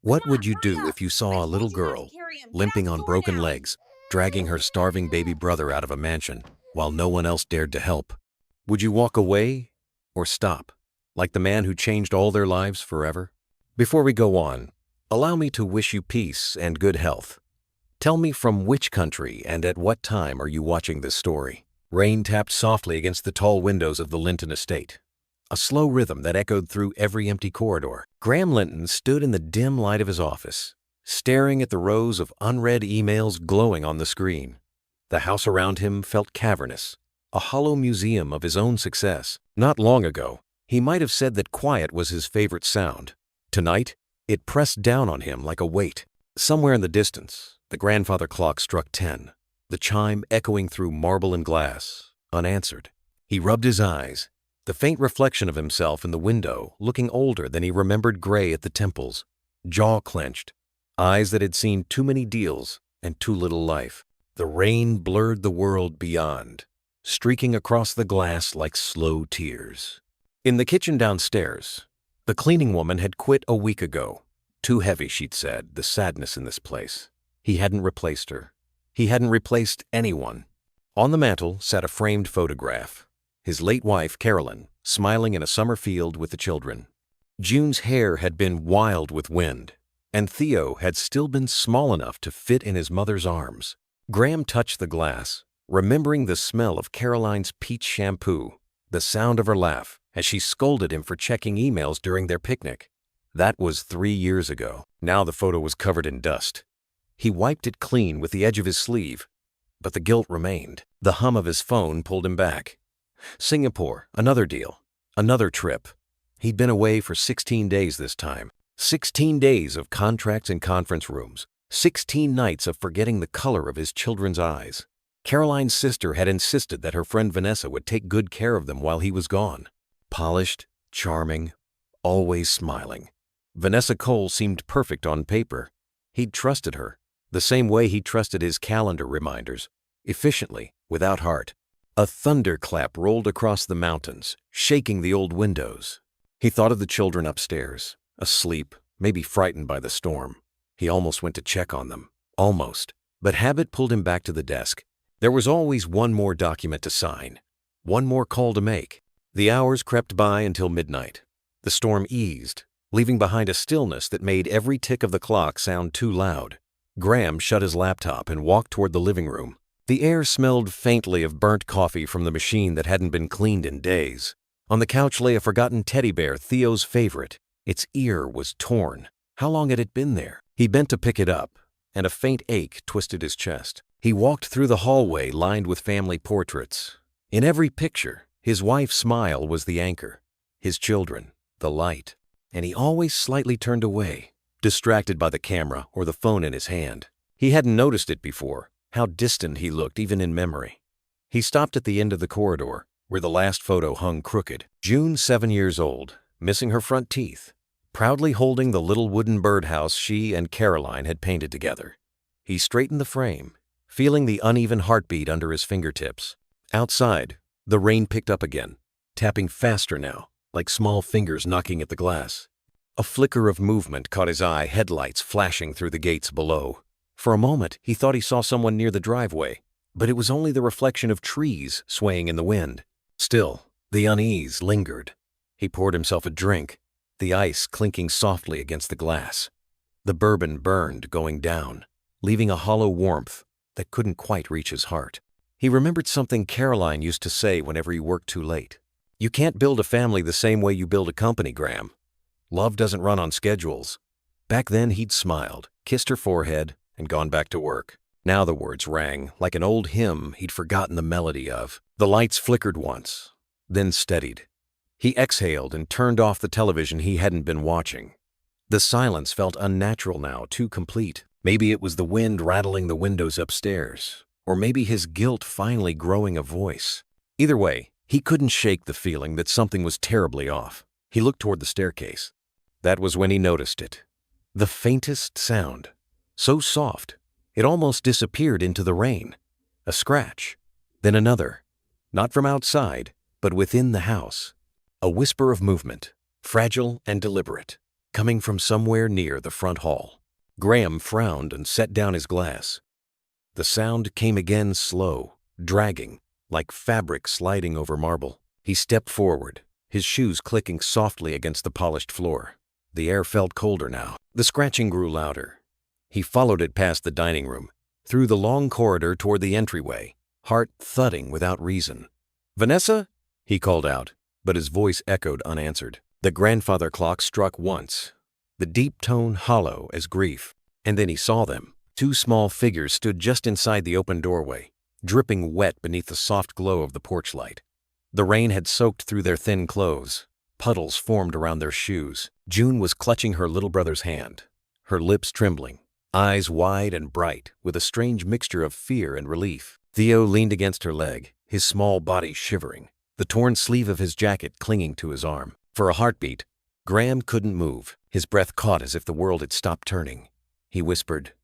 What would you do Hurry up! if you I saw a little told you not to girl carry him. Get out limping the on door broken now. legs, dragging her starving baby brother out of a mansion while no one else dared to help? Would you walk away or stop, like the man who changed all their lives forever? Before we go on, allow me to wish you peace and good health. Tell me, from which country and at what time are you watching this story? Rain tapped softly against the tall windows of the Linton estate, a slow rhythm that echoed through every empty corridor. Graham Linton stood in the dim light of his office, staring at the rows of unread emails glowing on the screen. The house around him felt cavernous, a hollow museum of his own success. Not long ago, he might have said that quiet was his favorite sound. Tonight, it pressed down on him like a weight. Somewhere in the distance, the grandfather clock struck 10, the chime echoing through marble and glass, unanswered. He rubbed his eyes, the faint reflection of himself in the window looking older than he remembered, gray at the temples, jaw clenched, eyes that had seen too many deals and too little life. The rain blurred the world beyond, streaking across the glass like slow tears. In the kitchen downstairs, the cleaning woman had quit a week ago. Too heavy, she'd said, the sadness in this place. He hadn't replaced her. He hadn't replaced anyone. On the mantel sat a framed photograph, his late wife, Carolyn, smiling in a summer field with the children. June's hair had been wild with wind, and Theo had still been small enough to fit in his mother's arms. Graham touched the glass, remembering the smell of Caroline's peach shampoo, the sound of her laugh as she scolded him for checking emails during their picnic. That was 3 years ago. Now the photo was covered in dust. He wiped it clean with the edge of his sleeve, but the guilt remained. The hum of his phone pulled him back. Singapore, another deal, another trip. He'd been away for 16 days this time. 16 days of contracts in conference rooms. 16 nights of forgetting the color of his children's eyes. Caroline's sister had insisted that her friend Vanessa would take good care of them while he was gone. Polished, charming, always smiling. Vanessa Cole seemed perfect on paper. He'd trusted her, the same way he trusted his calendar reminders, efficiently, without heart. A thunderclap rolled across the mountains, shaking the old windows. He thought of the children upstairs, asleep, maybe frightened by the storm. He almost went to check on them. Almost. But habit pulled him back to the desk. There was always one more document to sign, one more call to make. The hours crept by until midnight. The storm eased, leaving behind a stillness that made every tick of the clock sound too loud. Graham shut his laptop and walked toward the living room. The air smelled faintly of burnt coffee from the machine that hadn't been cleaned in days. On the couch lay a forgotten teddy bear, Theo's favorite. Its ear was torn. How long had it been there? He bent to pick it up, and a faint ache twisted his chest. He walked through the hallway lined with family portraits. In every picture, his wife's smile was the anchor, his children, the light, and he always slightly turned away, distracted by the camera or the phone in his hand. He hadn't noticed it before, how distant he looked even in memory. He stopped at the end of the corridor, where the last photo hung crooked. June, 7 years old, missing her front teeth, proudly holding the little wooden birdhouse she and Caroline had painted together. He straightened the frame, feeling the uneven heartbeat under his fingertips. Outside, the rain picked up again, tapping faster now, like small fingers knocking at the glass. A flicker of movement caught his eye, headlights flashing through the gates below. For a moment, he thought he saw someone near the driveway, but it was only the reflection of trees swaying in the wind. Still, the unease lingered. He poured himself a drink, the ice clinking softly against the glass. The bourbon burned going down, leaving a hollow warmth that couldn't quite reach his heart. He remembered something Caroline used to say whenever he worked too late. "You can't build a family the same way you build a company, Graham. Love doesn't run on schedules." Back then he'd smiled, kissed her forehead, and gone back to work. Now the words rang like an old hymn he'd forgotten the melody of. The lights flickered once, then steadied. He exhaled and turned off the television he hadn't been watching. The silence felt unnatural now, too complete. Maybe it was the wind rattling the windows upstairs, or maybe his guilt finally growing a voice. Either way, he couldn't shake the feeling that something was terribly off. He looked toward the staircase. That was when he noticed it. The faintest sound, so soft, it almost disappeared into the rain. A scratch, then another, not from outside, but within the house. A whisper of movement, fragile and deliberate, coming from somewhere near the front hall. Graham frowned and set down his glass. The sound came again, slow, dragging, like fabric sliding over marble. He stepped forward, his shoes clicking softly against the polished floor. The air felt colder now. The scratching grew louder. He followed it past the dining room, through the long corridor toward the entryway, heart thudding without reason. "Vanessa?" he called out, but his voice echoed unanswered. The grandfather clock struck once, the deep tone hollow as grief, and then he saw them. Two small figures stood just inside the open doorway, dripping wet beneath the soft glow of the porch light. The rain had soaked through their thin clothes. Puddles formed around their shoes. June was clutching her little brother's hand, her lips trembling, eyes wide and bright, with a strange mixture of fear and relief. Theo leaned against her leg, his small body shivering, the torn sleeve of his jacket clinging to his arm. For a heartbeat, Graham couldn't move. His breath caught as if the world had stopped turning. He whispered,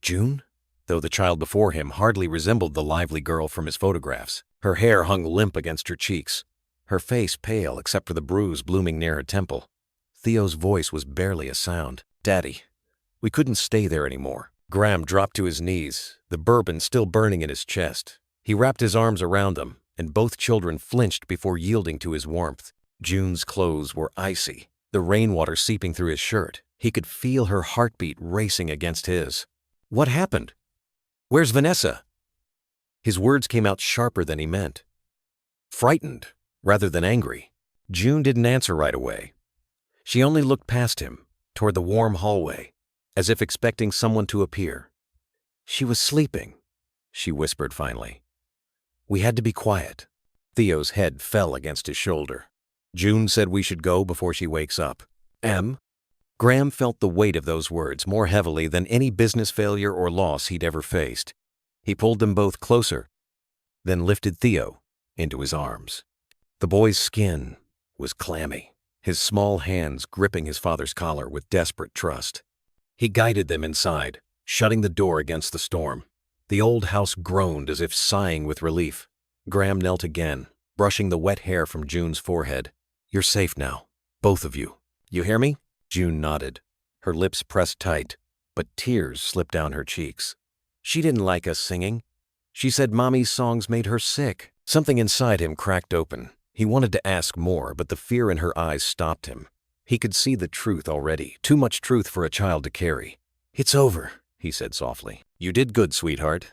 "June?" though the child before him hardly resembled the lively girl from his photographs. Her hair hung limp against her cheeks, her face pale except for the bruise blooming near her temple. Theo's voice was barely a sound. "Daddy, we couldn't stay there anymore." Graham dropped to his knees, the bourbon still burning in his chest. He wrapped his arms around them, and both children flinched before yielding to his warmth. June's clothes were icy, the rainwater seeping through his shirt. He could feel her heartbeat racing against his. "What happened? Where's Vanessa?" His words came out sharper than he meant. Frightened, rather than angry. June didn't answer right away. She only looked past him, toward the warm hallway, as if expecting someone to appear. "She was sleeping," she whispered finally. "We had to be quiet." Theo's head fell against his shoulder. "June said we should go before she wakes up." Graham felt the weight of those words more heavily than any business failure or loss he'd ever faced. He pulled them both closer, then lifted Theo into his arms. The boy's skin was clammy, his small hands gripping his father's collar with desperate trust. He guided them inside, shutting the door against the storm. The old house groaned as if sighing with relief. Graham knelt again, brushing the wet hair from June's forehead. "You're safe now, both of you. You hear me?" June nodded, her lips pressed tight, but tears slipped down her cheeks. "She didn't like us singing. She said Mommy's songs made her sick." Something inside him cracked open. He wanted to ask more, but the fear in her eyes stopped him. He could see the truth already, too much truth for a child to carry. "It's over," he said softly. "You did good, sweetheart.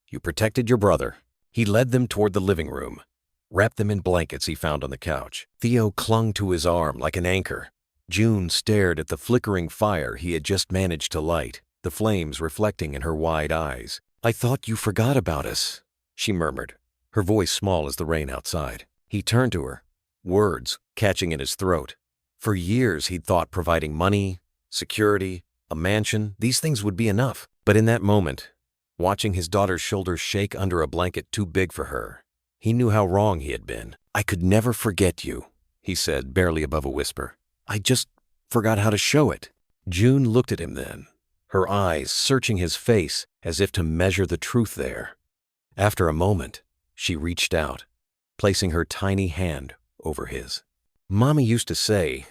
You protected your brother." He led them toward the living room, wrapped them in blankets he found on the couch. Theo clung to his arm like an anchor. June stared at the flickering fire he had just managed to light, the flames reflecting in her wide eyes. "I thought you forgot about us," she murmured, her voice small as the rain outside. He turned to her, words catching in his throat. For years he'd thought providing money, security, a mansion, these things would be enough. But in that moment, watching his daughter's shoulders shake under a blanket too big for her, he knew how wrong he had been. "I could never forget you," he said, barely above a whisper. "I just forgot how to show it." June looked at him then, her eyes searching his face as if to measure the truth there. After a moment, she reached out, placing her tiny hand over his. "Mommy used to say,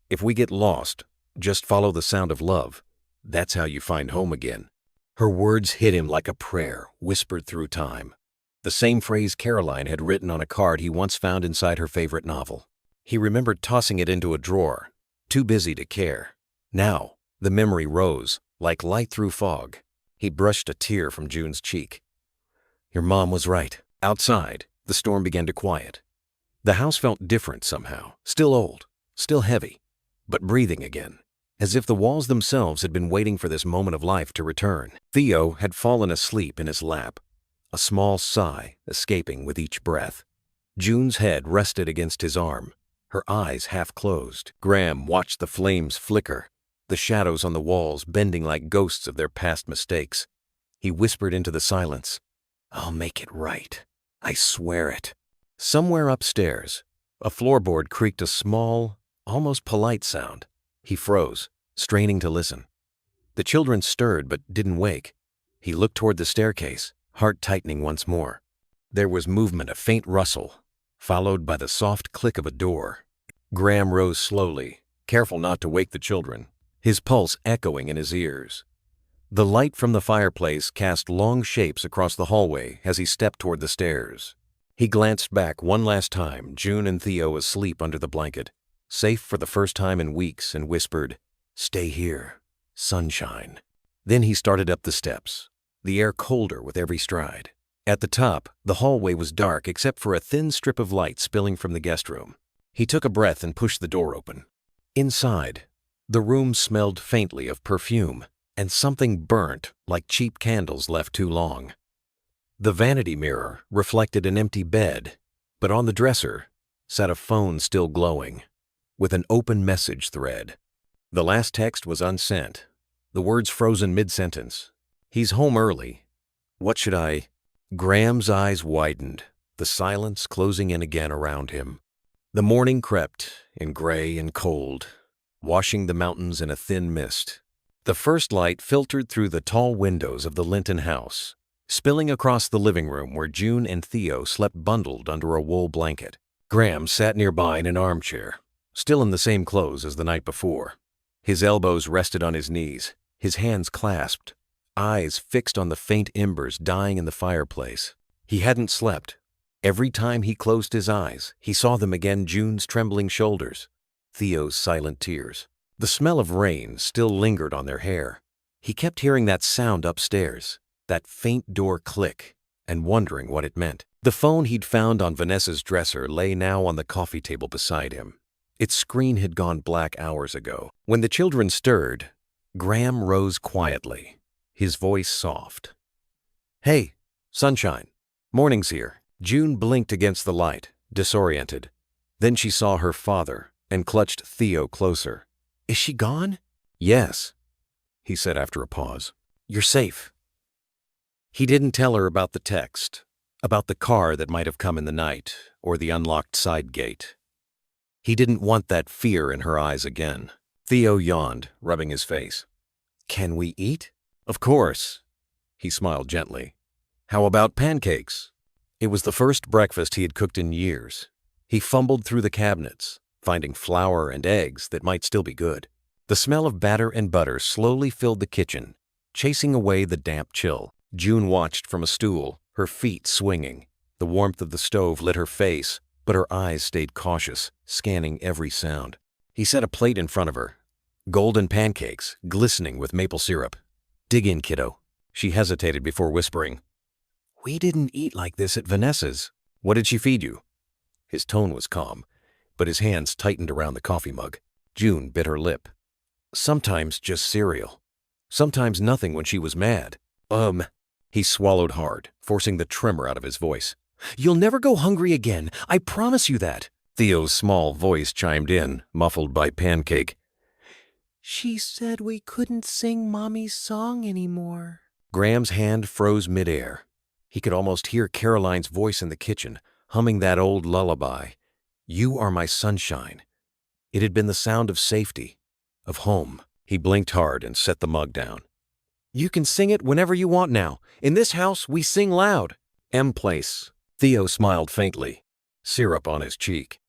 if we get lost, just follow the sound of love. That's how you find home again." Her words hit him like a prayer whispered through time. The same phrase Caroline had written on a card he once found inside her favorite novel. He remembered tossing it into a drawer, too busy to care. Now, the memory rose, like light through fog. He brushed a tear from June's cheek. "Your mom was right." Outside, the storm began to quiet. The house felt different somehow, still old, still heavy, but breathing again, as if the walls themselves had been waiting for this moment of life to return. Theo had fallen asleep in his lap, a small sigh escaping with each breath. June's head rested against his arm, her eyes half closed. Graham watched the flames flicker, the shadows on the walls bending like ghosts of their past mistakes. He whispered into the silence, "I'll make it right. I swear it." Somewhere upstairs, a floorboard creaked a small, almost polite sound. He froze, straining to listen. The children stirred but didn't wake. He looked toward the staircase, heart tightening once more. There was movement, a faint rustle, followed by the soft click of a door. Graham rose slowly, careful not to wake the children, his pulse echoing in his ears. The light from the fireplace cast long shapes across the hallway as he stepped toward the stairs. He glanced back one last time, June and Theo asleep under the blanket, safe for the first time in weeks, and whispered, "Stay here, sunshine." Then he started up the steps, the air colder with every stride. At the top, the hallway was dark except for a thin strip of light spilling from the guest room. He took a breath and pushed the door open. Inside, the room smelled faintly of perfume and something burnt like cheap candles left too long. The vanity mirror reflected an empty bed, but on the dresser sat a phone still glowing, with an open message thread. The last text was unsent, the words frozen mid-sentence. "He's home early. What should I—" Graham's eyes widened, the silence closing in again around him. The morning crept in gray and cold, washing the mountains in a thin mist. The first light filtered through the tall windows of the Linton house, spilling across the living room where June and Theo slept bundled under a wool blanket. Graham sat nearby in an armchair, still in the same clothes as the night before. His elbows rested on his knees, his hands clasped, eyes fixed on the faint embers dying in the fireplace. He hadn't slept. Every time he closed his eyes, he saw them again: June's trembling shoulders, Theo's silent tears. The smell of rain still lingered on their hair. He kept hearing that sound upstairs, that faint door click, and wondering what it meant. The phone he'd found on Vanessa's dresser lay now on the coffee table beside him. Its screen had gone black hours ago. When the children stirred, Graham rose quietly, his voice soft. "Hey, sunshine. Morning's here." June blinked against the light, disoriented. Then she saw her father and clutched Theo closer. "Is she gone?" "Yes," he said after a pause. "You're safe." He didn't tell her about the text, about the car that might have come in the night, or the unlocked side gate. He didn't want that fear in her eyes again. Theo yawned, rubbing his face. "Can we eat?" "Of course." He smiled gently. "How about pancakes?" It was the first breakfast he had cooked in years. He fumbled through the cabinets, finding flour and eggs that might still be good. The smell of batter and butter slowly filled the kitchen, chasing away the damp chill. June watched from a stool, her feet swinging. The warmth of the stove lit her face, but her eyes stayed cautious, scanning every sound. He set a plate in front of her, golden pancakes glistening with maple syrup. "Dig in, kiddo." She hesitated before whispering, "We didn't eat like this at Vanessa's." "What did she feed you?" His tone was calm, but his hands tightened around the coffee mug. June bit her lip. "Sometimes just cereal. Sometimes nothing when she was mad." He swallowed hard, forcing the tremor out of his voice. "You'll never go hungry again, I promise you that." Theo's small voice chimed in, muffled by pancake. "She said we couldn't sing Mommy's song anymore." Graham's hand froze midair. He could almost hear Caroline's voice in the kitchen, humming that old lullaby. "You are my sunshine." It had been the sound of safety, of home. He blinked hard and set the mug down. "You can sing it whenever you want now. In this house, we sing loud." Place. Theo smiled faintly, syrup on his cheek.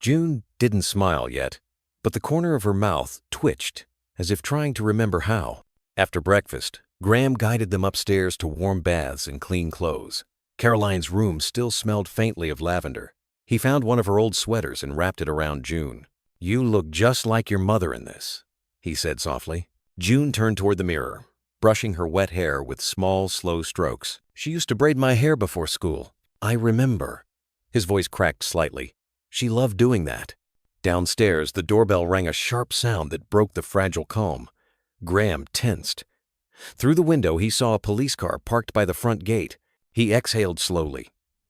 June didn't smile yet, but the corner of her mouth twitched, as if trying to remember how. After breakfast, Graham guided them upstairs to warm baths and clean clothes. Caroline's room still smelled faintly of lavender. He found one of her old sweaters and wrapped it around June. "You look just like your mother in this," he said softly. June turned toward the mirror, brushing her wet hair with small, slow strokes. "She used to braid my hair before school. I remember." His voice cracked slightly. "She loved doing that." Downstairs, the doorbell rang a sharp sound that broke the fragile calm. Graham tensed. Through the window, he saw a police car parked by the front gate. He exhaled slowly,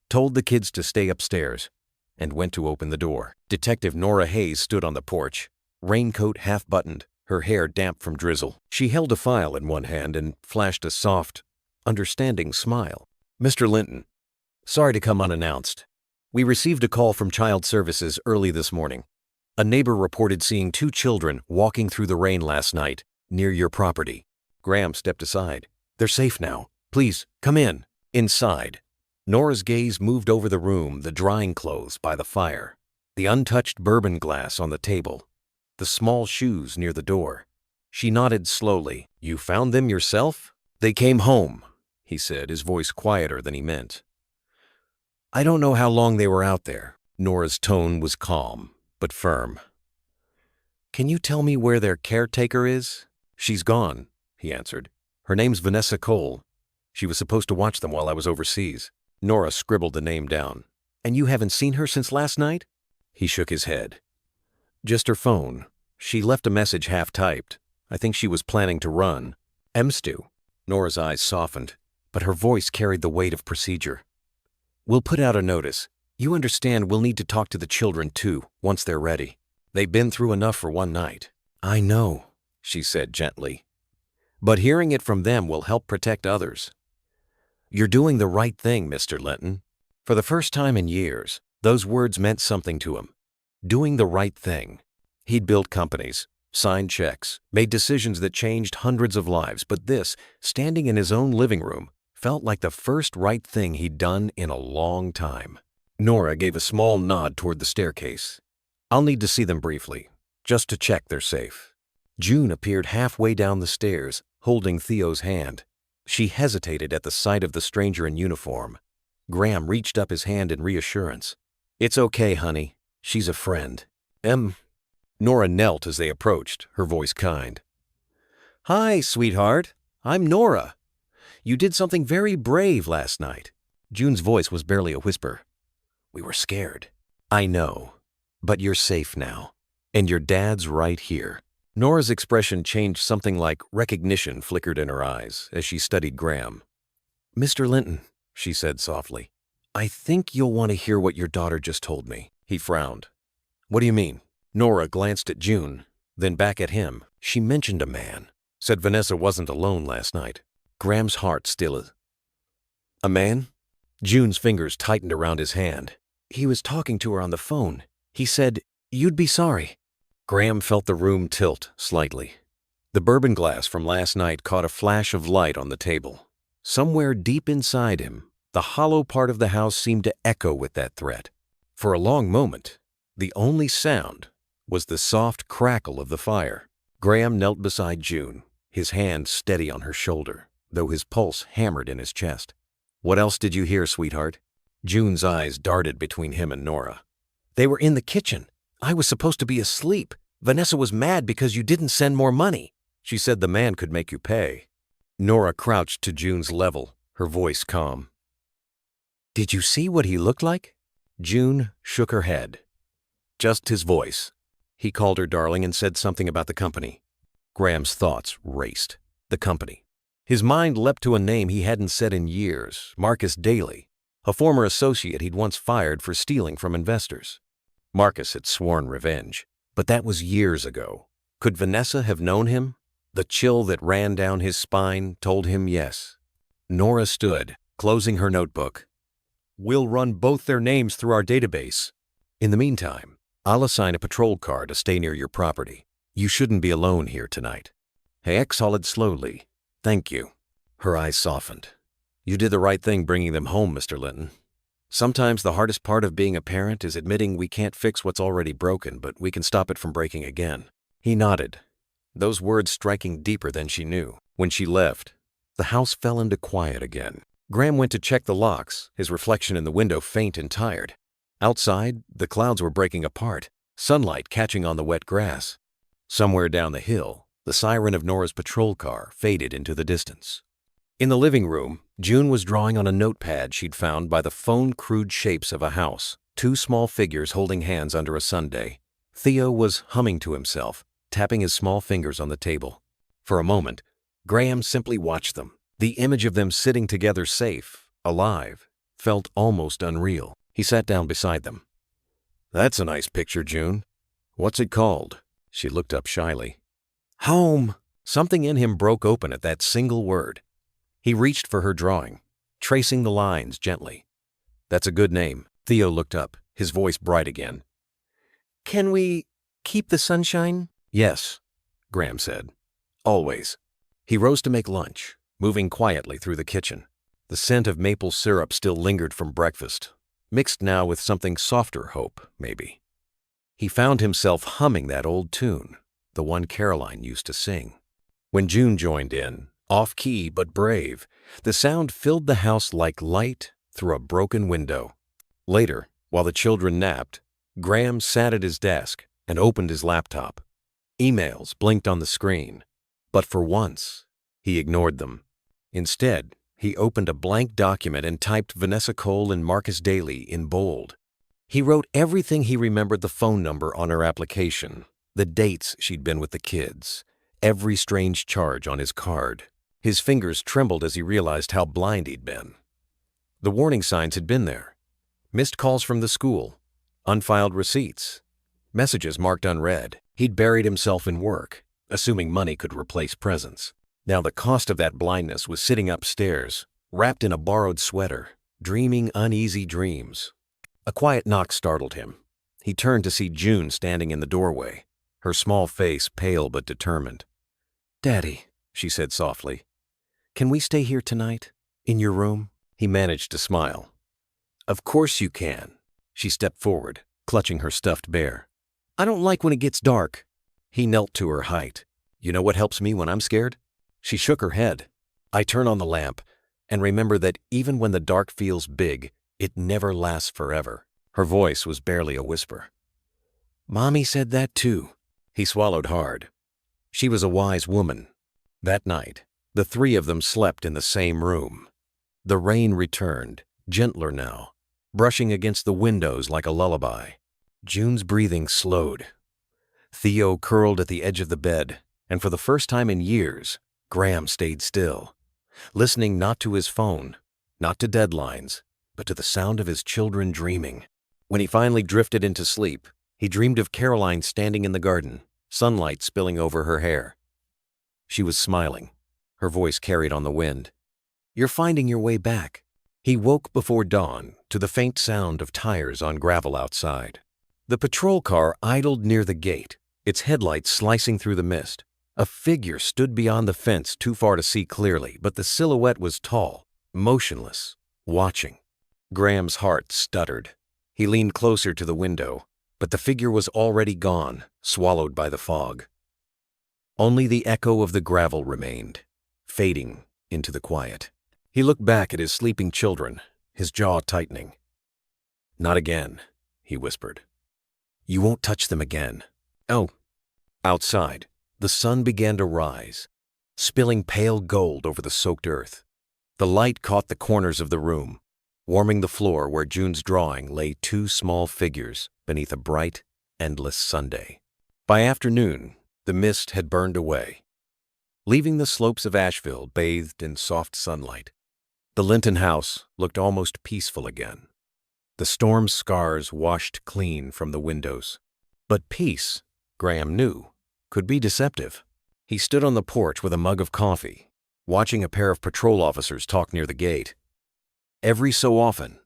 told the kids to stay upstairs, and went to open the door. Detective Nora Hayes stood on the porch, raincoat half buttoned, her hair damp from drizzle. She held a file in one hand and flashed a soft, understanding smile. "Mr. Linton, sorry to come unannounced. We received a call from Child Services early this morning. A neighbor reported seeing 2 children walking through the rain last night near your property." Graham stepped aside. "They're safe now. Please, come in." Inside, Nora's gaze moved over the room, the drying clothes by the fire, the untouched bourbon glass on the table. the small shoes near the door. She nodded slowly. You found them yourself? They came home, he said, his voice quieter than he meant. I don't know how long they were out there. Nora's tone was calm, but firm. Can you tell me where their caretaker is? She's gone, he answered. Her name's Vanessa Cole. She was supposed to watch them while I was overseas. Nora scribbled the name down. And you haven't seen her since last night? He shook his head. Just her phone. She left a message half-typed. I think she was planning to run. Stu. Nora's eyes softened, but her voice carried the weight of procedure. We'll put out a notice. You understand we'll need to talk to the children too, once they're ready. They've been through enough for one night. I know, she said gently. But hearing it from them will help protect others. You're doing the right thing, Mr. Linton. For the first time in years, those words meant something to him. Doing the right thing. He'd built companies, signed checks, made decisions that changed hundreds of lives, but this, standing in his own living room, felt like the first right thing he'd done in a long time. Nora gave a small nod toward the staircase. I'll need to see them briefly, just to check they're safe. June appeared halfway down the stairs, holding Theo's hand. She hesitated at the sight of the stranger in uniform. Graham reached up his hand in reassurance. It's okay, honey. She's a friend. Nora knelt as they approached, her voice kind. Hi, sweetheart. I'm Nora. You did something very brave last night. June's voice was barely a whisper. We were scared. I know. But you're safe now. And your dad's right here. Nora's expression changed. Something like recognition flickered in her eyes as she studied Graham. Mr. Linton, she said softly, I think you'll want to hear what your daughter just told me. He frowned. What do you mean? Nora glanced at June, then back at him. She mentioned a man. Said Vanessa wasn't alone last night. Graham's heart still. A man? June's fingers tightened around his hand. He was talking to her on the phone. He said, you'd be sorry. Graham felt the room tilt slightly. The bourbon glass from last night caught a flash of light on the table. Somewhere deep inside him, the hollow part of the house seemed to echo with that threat. For a long moment, the only sound was the soft crackle of the fire. Graham knelt beside June, his hand steady on her shoulder, though his pulse hammered in his chest. What else did you hear, sweetheart? June's eyes darted between him and Nora. They were in the kitchen. I was supposed to be asleep. Vanessa was mad because you didn't send more money. She said the man could make you pay. Nora crouched to June's level, her voice calm. Did you see what he looked like? June shook her head. Just his voice. He called her darling and said something about the company. Graham's thoughts raced. The company. His mind leapt to a name he hadn't said in years, Marcus Daly, a former associate he'd once fired for stealing from investors. Marcus had sworn revenge, but that was years ago. Could Vanessa have known him? The chill that ran down his spine told him yes. Nora stood, closing her notebook. We'll run both their names through our database. In the meantime, I'll assign a patrol car to stay near your property. You shouldn't be alone here tonight. He exhaled slowly. Thank you. Her eyes softened. You did the right thing bringing them home, Mr. Linton. Sometimes the hardest part of being a parent is admitting we can't fix what's already broken, but we can stop it from breaking again. He nodded, those words striking deeper than she knew. When she left, the house fell into quiet again. Graham went to check the locks, his reflection in the window faint and tired. Outside, the clouds were breaking apart, sunlight catching on the wet grass. Somewhere down the hill, the siren of Nora's patrol car faded into the distance. In the living room, June was drawing on a notepad she'd found by the phone-crude shapes of a house, two small figures holding hands under a sundae. Theo was humming to himself, tapping his small fingers on the table. For a moment, Graham simply watched them. The image of them sitting together safe, alive, felt almost unreal. He sat down beside them. That's a nice picture, June. What's it called? She looked up shyly. Home. Something in him broke open at that single word. He reached for her drawing, tracing the lines gently. That's a good name. Theo looked up, his voice bright again. Can we keep the sunshine? Yes, Graham said. Always. He rose to make lunch, moving quietly through the kitchen. The scent of maple syrup still lingered from breakfast, mixed now with something softer hope, maybe. He found himself humming that old tune, the one Caroline used to sing. When June joined in, off-key but brave, the sound filled the house like light through a broken window. Later, while the children napped, Graham sat at his desk and opened his laptop. Emails blinked on the screen, but for once, he ignored them. Instead, he opened a blank document and typed Vanessa Cole and Marcus Daly in bold. He wrote everything he remembered: the phone number on her application, the dates she'd been with the kids, every strange charge on his card. His fingers trembled as he realized how blind he'd been. The warning signs had been there. Missed calls from the school, unfiled receipts, messages marked unread. He'd buried himself in work, assuming money could replace presence. Now the cost of that blindness was sitting upstairs, wrapped in a borrowed sweater, dreaming uneasy dreams. A quiet knock startled him. He turned to see June standing in the doorway, her small face pale but determined. "Daddy," she said softly, "can we stay here tonight? In your room?" He managed to smile. "Of course you can." She stepped forward, clutching her stuffed bear. "I don't like when it gets dark." He knelt to her height. "You know what helps me when I'm scared?" She shook her head. "I turn on the lamp and remember that even when the dark feels big, it never lasts forever." Her voice was barely a whisper. "Mommy said that too." He swallowed hard. She was a wise woman. That night, the three of them slept in the same room. The rain returned, gentler now, brushing against the windows like a lullaby. June's breathing slowed. Theo curled at the edge of the bed, and for the first time in years, Graham stayed still, listening not to his phone, not to deadlines, but to the sound of his children dreaming. When he finally drifted into sleep, he dreamed of Caroline standing in the garden, sunlight spilling over her hair. She was smiling. Her voice carried on the wind. "You're finding your way back." He woke before dawn to the faint sound of tires on gravel outside. The patrol car idled near the gate, its headlights slicing through the mist. A figure stood beyond the fence, too far to see clearly, but the silhouette was tall, motionless, watching. Graham's heart stuttered. He leaned closer to the window, but the figure was already gone, swallowed by the fog. Only the echo of the gravel remained, fading into the quiet. He looked back at his sleeping children, his jaw tightening. "Not again," he whispered. "You won't touch them again." Oh. Outside, the sun began to rise, spilling pale gold over the soaked earth. The light caught the corners of the room, warming the floor where June's drawing lay two small figures beneath a bright, endless Sunday. By afternoon, the mist had burned away, leaving the slopes of Asheville bathed in soft sunlight. The Linton house looked almost peaceful again. The storm's scars washed clean from the windows. But peace, Graham knew, could be deceptive. He stood on the porch with a mug of coffee, watching a pair of patrol officers talk near the gate. Every so often,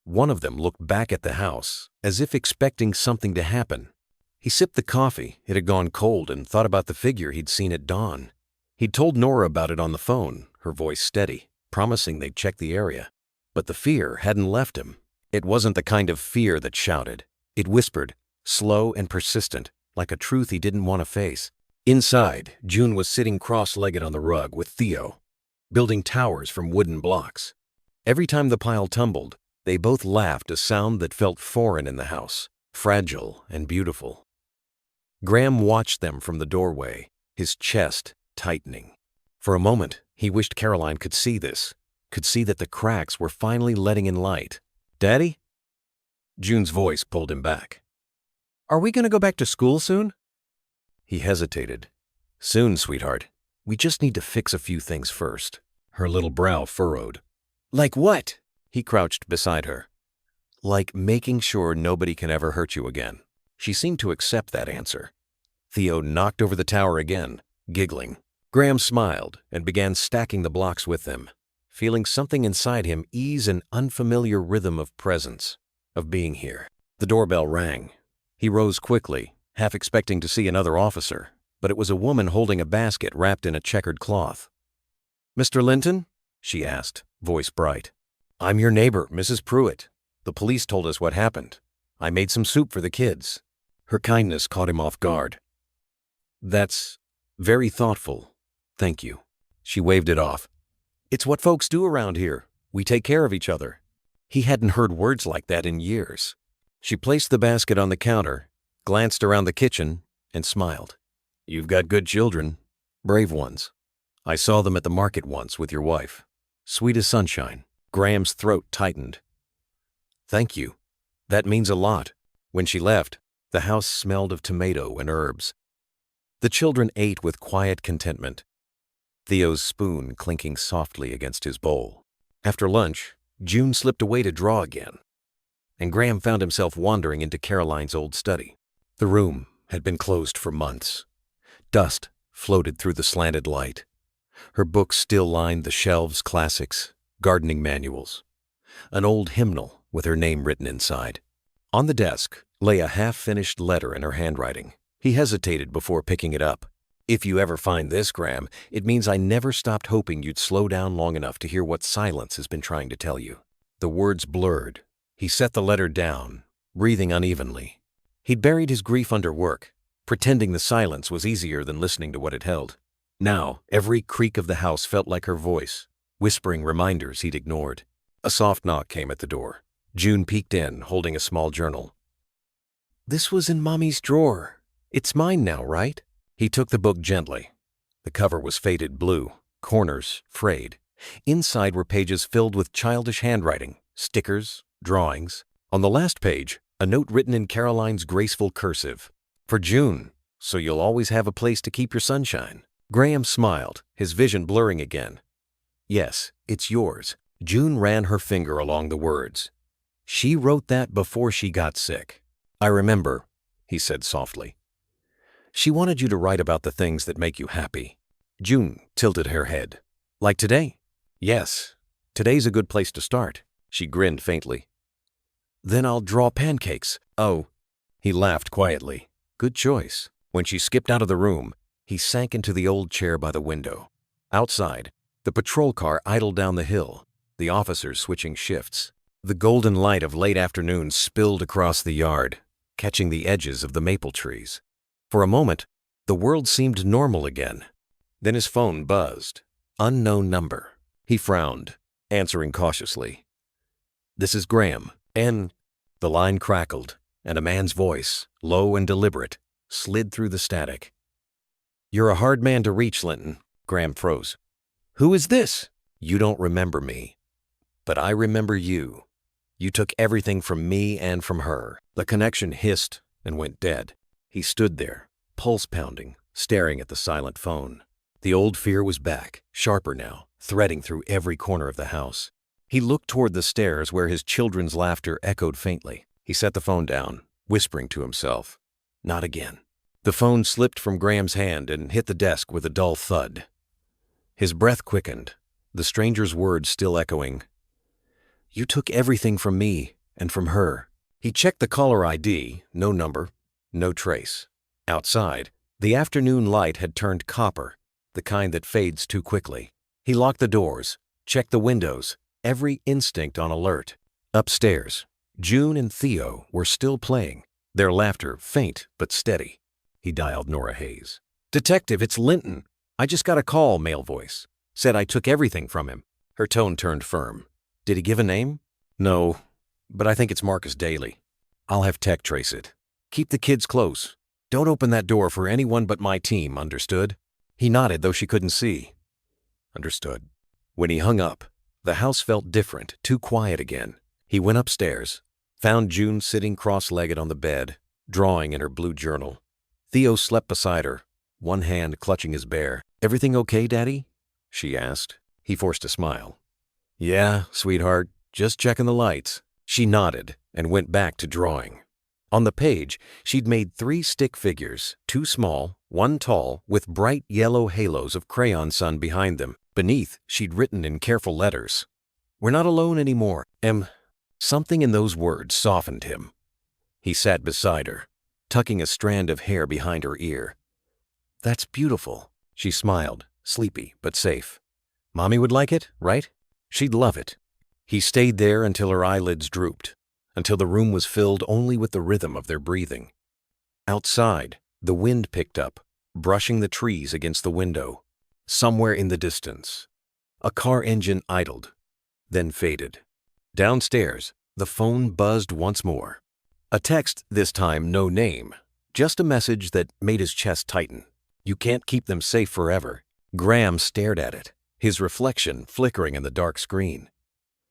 one of them looked back at the house, as if expecting something to happen. He sipped the coffee, it had gone cold, and thought about the figure he'd seen at dawn. He'd told Nora about it on the phone, her voice steady, promising they'd check the area. But the fear hadn't left him. It wasn't the kind of fear that shouted. It whispered, slow and persistent, like a truth he didn't want to face. Inside, June was sitting cross-legged on the rug with Theo, building towers from wooden blocks. Every time the pile tumbled, they both laughed, a sound that felt foreign in the house, fragile and beautiful. Graham watched them from the doorway, his chest tightening. For a moment, he wished Caroline could see this, could see that the cracks were finally letting in light. "Daddy?" June's voice pulled him back. "Are we going to go back to school soon?" He hesitated. "Soon, sweetheart. We just need to fix a few things first." Her little brow furrowed. "Like what?" He crouched beside her. "Like making sure nobody can ever hurt you again." She seemed to accept that answer. Theo knocked over the tower again, giggling. Graham smiled and began stacking the blocks with them, feeling something inside him ease an unfamiliar rhythm of presence, of being here. The doorbell rang. He rose quickly, half expecting to see another officer, but it was a woman holding a basket wrapped in a checkered cloth. "Mr. Linton?" she asked, voice bright. "I'm your neighbor, Mrs. Pruitt. The police told us what happened. I made some soup for the kids." Her kindness caught him off guard. "That's very thoughtful. Thank you." She waved it off. "It's what folks do around here. We take care of each other." He hadn't heard words like that in years. She placed the basket on the counter, glanced around the kitchen, and smiled. "You've got good children. Brave ones. I saw them at the market once with your wife. Sweet as sunshine." Graham's throat tightened. "Thank you. That means a lot." When she left, the house smelled of tomato and herbs. The children ate with quiet contentment, Theo's spoon clinking softly against his bowl. After lunch, June slipped away to draw again, and Graham found himself wandering into Caroline's old study. The room had been closed for months. Dust floated through the slanted light. Her books still lined the shelves, classics, gardening manuals, an old hymnal with her name written inside. On the desk lay a half-finished letter in her handwriting. He hesitated before picking it up. "If you ever find this, Graham, it means I never stopped hoping you'd slow down long enough to hear what silence has been trying to tell you." The words blurred. He set the letter down, breathing unevenly. He'd buried his grief under work, pretending the silence was easier than listening to what it held. Now, every creak of the house felt like her voice, whispering reminders he'd ignored. A soft knock came at the door. June peeked in, holding a small journal. "This was in Mommy's drawer. It's mine now, right?" He took the book gently. The cover was faded blue, corners frayed. Inside were pages filled with childish handwriting, stickers, drawings. On the last page, a note written in Caroline's graceful cursive. "For June, so you'll always have a place to keep your sunshine." Graham smiled, his vision blurring again. "Yes, it's yours." June ran her finger along the words. "She wrote that before she got sick." "I remember," he said softly. "She wanted you to write about the things that make you happy." June tilted her head. "Like today?" "Yes, today's a good place to start." She grinned faintly. "Then I'll draw pancakes." "Oh." He laughed quietly. "Good choice." When she skipped out of the room, he sank into the old chair by the window. Outside, the patrol car idled down the hill, the officers switching shifts. The golden light of late afternoon spilled across the yard, catching the edges of the maple trees. For a moment, the world seemed normal again. Then his phone buzzed. Unknown number. He frowned, answering cautiously. "This is Graham." And the line crackled, and a man's voice, low and deliberate, slid through the static. "You're a hard man to reach, Linton." Graham froze. "Who is this?" "You don't remember me, but I remember you. You took everything from me and from her." The connection hissed and went dead. He stood there, pulse pounding, staring at the silent phone. The old fear was back, sharper now, threading through every corner of the house. He looked toward the stairs where his children's laughter echoed faintly. He set the phone down, whispering to himself, "Not again." The phone slipped from Graham's hand and hit the desk with a dull thud. His breath quickened, the stranger's words still echoing. "You took everything from me and from her." He checked the caller ID, no number, no trace. Outside, the afternoon light had turned copper, the kind that fades too quickly. He locked the doors, checked the windows, every instinct on alert. Upstairs, June and Theo were still playing, their laughter faint but steady. He dialed Nora Hayes. "Detective, it's Linton. I just got a call," male voice. "Said I took everything from him." Her tone turned firm. "Did he give a name?" "No, but I think it's Marcus Daly. I'll have Tech trace it. Keep the kids close. Don't open that door for anyone but my team, understood?" He nodded, though she couldn't see. "Understood." When he hung up, the house felt different, too quiet again. He went upstairs, found June sitting cross-legged on the bed, drawing in her blue journal. Theo slept beside her, one hand clutching his bear. "Everything okay, Daddy?" she asked. He forced a smile. "Yeah, sweetheart, just checking the lights." She nodded and went back to drawing. On the page, she'd made 3 stick figures, 2 small, 1 tall, with bright yellow halos of crayon sun behind them. Beneath, she'd written in careful letters, "We're not alone anymore, Em." Something in those words softened him. He sat beside her, tucking a strand of hair behind her ear. "That's beautiful." She smiled, sleepy but safe. "Mommy would like it, right?" "She'd love it." He stayed there until her eyelids drooped, until the room was filled only with the rhythm of their breathing. Outside, the wind picked up, brushing the trees against the window. Somewhere in the distance, a car engine idled, then faded. Downstairs, the phone buzzed once more. A text, this time no name, just a message that made his chest tighten. You can't keep them safe forever. Graham stared at it, his reflection flickering in the dark screen.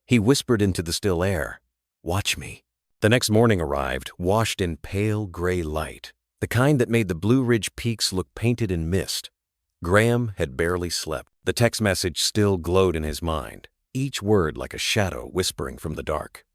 He whispered into the still air, "Watch me." The next morning arrived, washed in pale gray light, the kind that made the Blue Ridge peaks look painted in mist. Graham had barely slept. The text message still glowed in his mind, each word like a shadow whispering from the dark.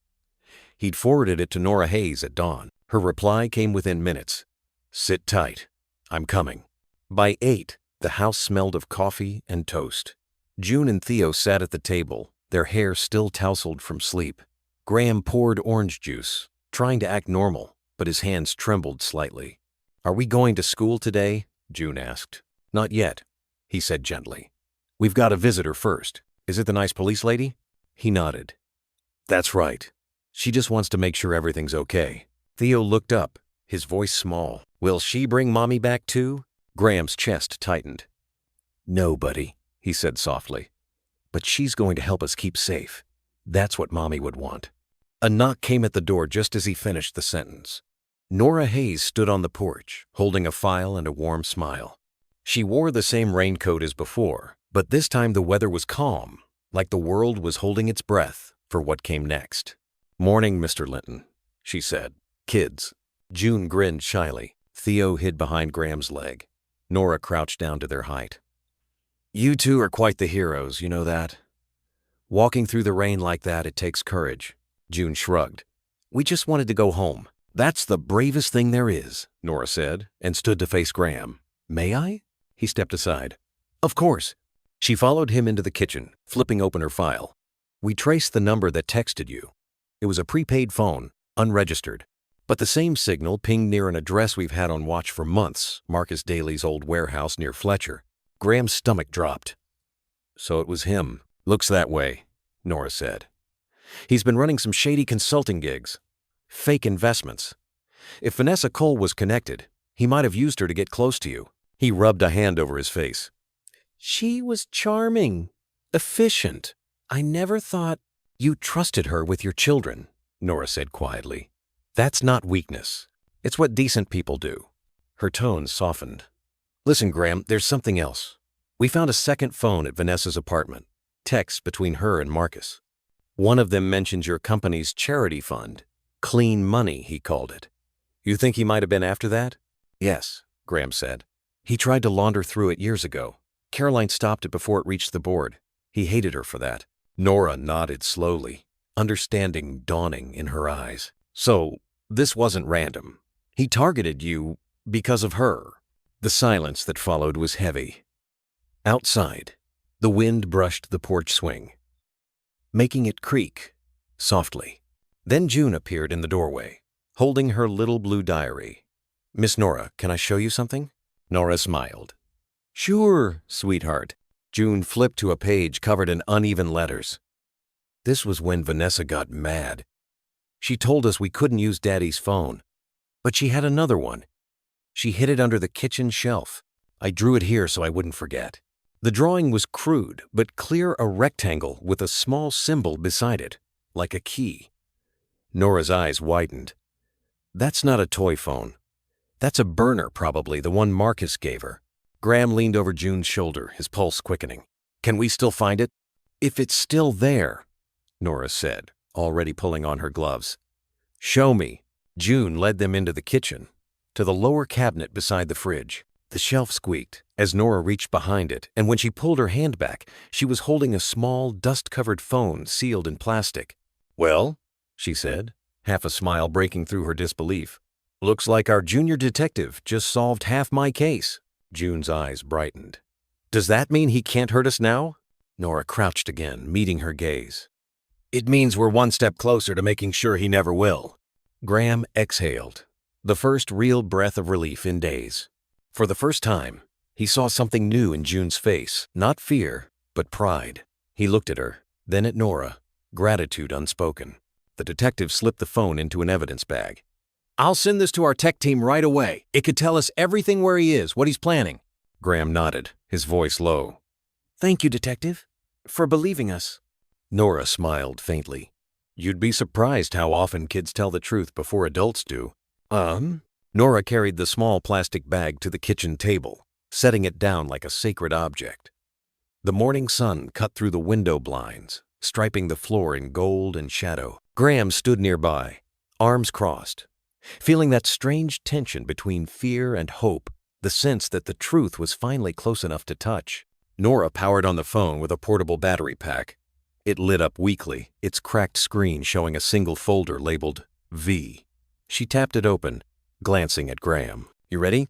He'd forwarded it to Nora Hayes at dawn. Her reply came within minutes. "Sit tight. I'm coming." By 8, the house smelled of coffee and toast. June and Theo sat at the table, their hair still tousled from sleep. Graham poured orange juice, trying to act normal, but his hands trembled slightly. "Are we going to school today?" June asked. "Not yet," he said gently. "We've got a visitor first. Is it the nice police lady?" He nodded. "That's right. She just wants to make sure everything's okay." Theo looked up, his voice small. "Will she bring Mommy back too?" Graham's chest tightened. "No, buddy," he said softly. "But she's going to help us keep safe. That's what Mommy would want." A knock came at the door just as he finished the sentence. Nora Hayes stood on the porch, holding a file and a warm smile. She wore the same raincoat as before, but this time the weather was calm, like the world was holding its breath for what came next. "Morning, Mr. Linton," she said. "Kids." June grinned shyly. Theo hid behind Graham's leg. Nora crouched down to their height. "You two are quite the heroes, you know that? Walking through the rain like that, it takes courage." June shrugged. "We just wanted to go home." "That's the bravest thing there is," Nora said, and stood to face Graham. "May I?" He stepped aside. "Of course." She followed him into the kitchen, flipping open her file. "We traced the number that texted you. It was a prepaid phone, unregistered, but the same signal pinged near an address we've had on watch for months, Marcus Daly's old warehouse near Fletcher." Graham's stomach dropped. "So it was him. Looks that way," Nora said. "He's been running some shady consulting gigs. Fake investments. If Vanessa Cole was connected, he might have used her to get close to you." He rubbed a hand over his face. "She was charming. Efficient. I never thought—" "You trusted her with your children," Nora said quietly. "That's not weakness. It's what decent people do." Her tone softened. "Listen, Graham, there's something else. We found a second phone at Vanessa's apartment. Texts between her and Marcus. One of them mentions your company's charity fund. Clean money, he called it. You think he might have been after that?" "Yes," Graham said. "He tried to launder through it years ago. Caroline stopped it before it reached the board. He hated her for that." Nora nodded slowly, understanding dawning in her eyes. "So, this wasn't random. He targeted you because of her." The silence that followed was heavy. Outside, the wind brushed the porch swing, making it creak softly. Then June appeared in the doorway, holding her little blue diary. "Miss Nora, can I show you something?" Nora smiled. "Sure, sweetheart." June flipped to a page covered in uneven letters. "This was when Vanessa got mad. She told us we couldn't use Daddy's phone, but she had another one. She hid it under the kitchen shelf. I drew it here so I wouldn't forget." The drawing was crude, but clear, a rectangle with a small symbol beside it, like a key. Nora's eyes widened. "That's not a toy phone. That's a burner, probably, the one Marcus gave her." Graham leaned over June's shoulder, his pulse quickening. "Can we still find it?" "If it's still there," Nora said, already pulling on her gloves. "Show me." June led them into the kitchen, to the lower cabinet beside the fridge. The shelf squeaked as Nora reached behind it, and when she pulled her hand back, she was holding a small, dust-covered phone sealed in plastic. "Well," she said, half a smile breaking through her disbelief. "Looks like our junior detective just solved half my case." June's eyes brightened. "Does that mean he can't hurt us now?" Nora crouched again, meeting her gaze. "It means we're one step closer to making sure he never will." Graham exhaled, the first real breath of relief in days. For the first time, he saw something new in June's face, not fear, but pride. He looked at her, then at Nora, gratitude unspoken. The detective slipped the phone into an evidence bag. I'll send this to our tech team right away. It could tell us everything where he is, what he's planning. Graham nodded, his voice low. Thank you, Detective, for believing us. Nora smiled faintly. You'd be surprised how often kids tell the truth before adults do. Nora carried the small plastic bag to the kitchen table, setting it down like a sacred object. The morning sun cut through the window blinds, striping the floor in gold and shadow. Graham stood nearby, arms crossed, feeling that strange tension between fear and hope, the sense that the truth was finally close enough to touch. Nora powered on the phone with a portable battery pack. It lit up weakly, its cracked screen showing a single folder labeled V. She tapped it open, glancing at Graham. You ready?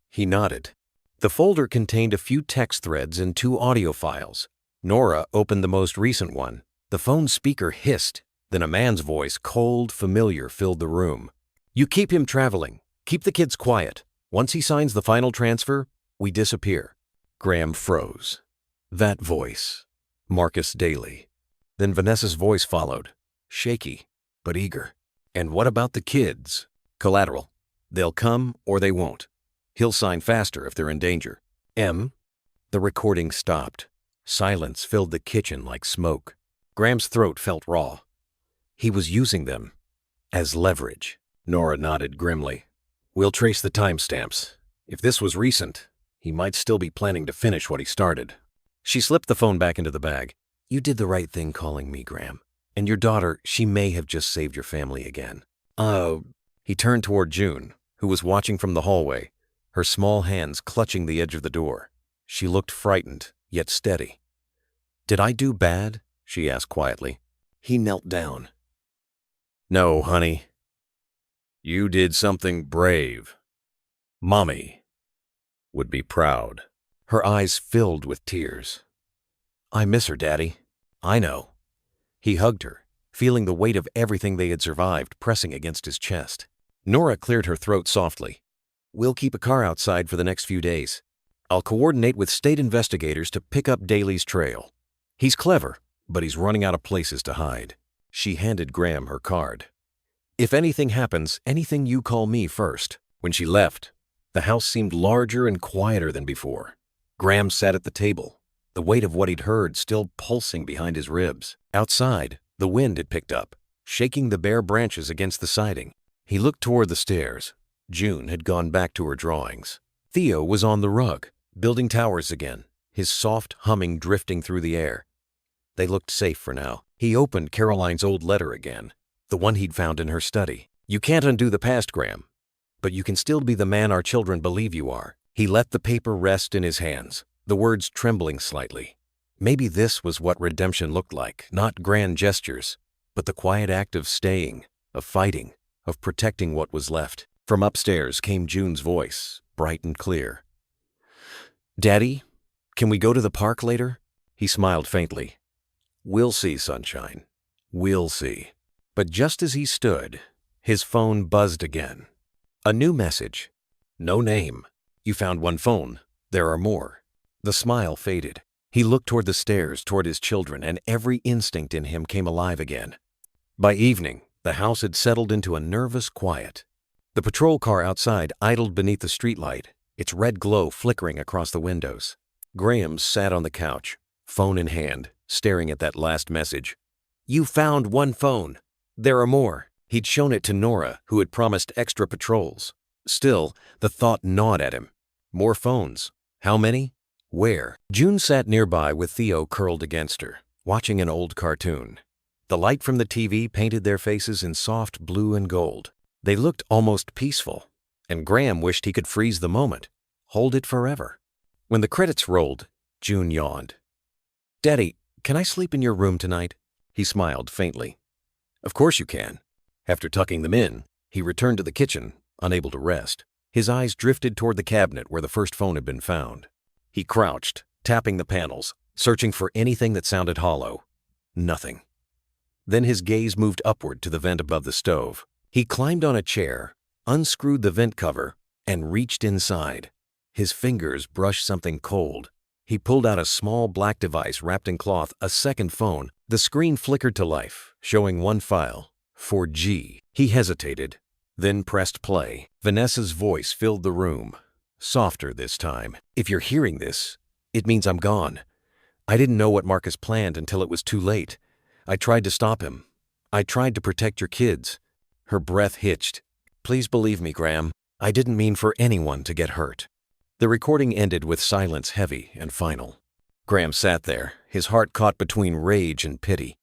He nodded. The folder contained a few text threads and 2 audio files. Nora opened the most recent one. The phone speaker hissed. Then a man's voice, cold, familiar, filled the room. You keep him traveling. Keep the kids quiet. Once he signs the final transfer, we disappear. Graham froze. That voice. Marcus Daly. Then Vanessa's voice followed. Shaky, but eager. And what about the kids? Collateral. They'll come or they won't. He'll sign faster if they're in danger. M. The recording stopped. Silence filled the kitchen like smoke. Graham's throat felt raw. He was using them as leverage. Nora nodded grimly. We'll trace the timestamps. If this was recent, he might still be planning to finish what he started. She slipped the phone back into the bag. You did the right thing calling me, Graham. And your daughter, she may have just saved your family again. He turned toward June, who was watching from the hallway, her small hands clutching the edge of the door. She looked frightened, yet steady. Did I do bad? She asked quietly. He knelt down. No, honey. You did something brave. Mommy would be proud. Her eyes filled with tears. I miss her, Daddy. I know. He hugged her, feeling the weight of everything they had survived pressing against his chest. Nora cleared her throat softly. We'll keep a car outside for the next few days. I'll coordinate with state investigators to pick up Daly's trail. He's clever, but he's running out of places to hide. She handed Graham her card. If anything happens, anything you call me first. When she left, the house seemed larger and quieter than before. Graham sat at the table, the weight of what he'd heard still pulsing behind his ribs. Outside, the wind had picked up, shaking the bare branches against the siding. He looked toward the stairs. June had gone back to her drawings. Theo was on the rug, building towers again, his soft humming drifting through the air. They looked safe for now. He opened Caroline's old letter again, the one he'd found in her study. You can't undo the past, Graham, but you can still be the man our children believe you are. He let the paper rest in his hands, the words trembling slightly. Maybe this was what redemption looked like, not grand gestures, but the quiet act of staying, of fighting, of protecting what was left. From upstairs came June's voice, bright and clear. Daddy, can we go to the park later? He smiled faintly. We'll see, sunshine. We'll see. But just as he stood, his phone buzzed again. A new message. No name. You found one phone. There are more. The smile faded. He looked toward the stairs, toward his children, and every instinct in him came alive again. By evening, the house had settled into a nervous quiet. The patrol car outside idled beneath the streetlight, its red glow flickering across the windows. Graham sat on the couch, phone in hand, staring at that last message. You found one phone. There are more. He'd shown it to Nora, who had promised extra patrols. Still, the thought gnawed at him. More phones. How many? Where? June sat nearby with Theo curled against her, watching an old cartoon. The light from the TV painted their faces in soft blue and gold. They looked almost peaceful, and Graham wished he could freeze the moment, hold it forever. When the credits rolled, June yawned. Daddy, can I sleep in your room tonight? He smiled faintly. Of course you can. After tucking them in, he returned to the kitchen, unable to rest. His eyes drifted toward the cabinet where the first phone had been found. He crouched, tapping the panels, searching for anything that sounded hollow. Nothing. Then his gaze moved upward to the vent above the stove. He climbed on a chair, unscrewed the vent cover, and reached inside. His fingers brushed something cold. He pulled out a small black device wrapped in cloth, a second phone. The screen flickered to life, showing one file, 4G. He hesitated, then pressed play. Vanessa's voice filled the room, softer this time. "If you're hearing this, it means I'm gone. I didn't know what Marcus planned until it was too late. I tried to stop him. I tried to protect your kids." Her breath hitched. "Please believe me, Graham. I didn't mean for anyone to get hurt." The recording ended with silence heavy and final. Graham sat there, his heart caught between rage and pity.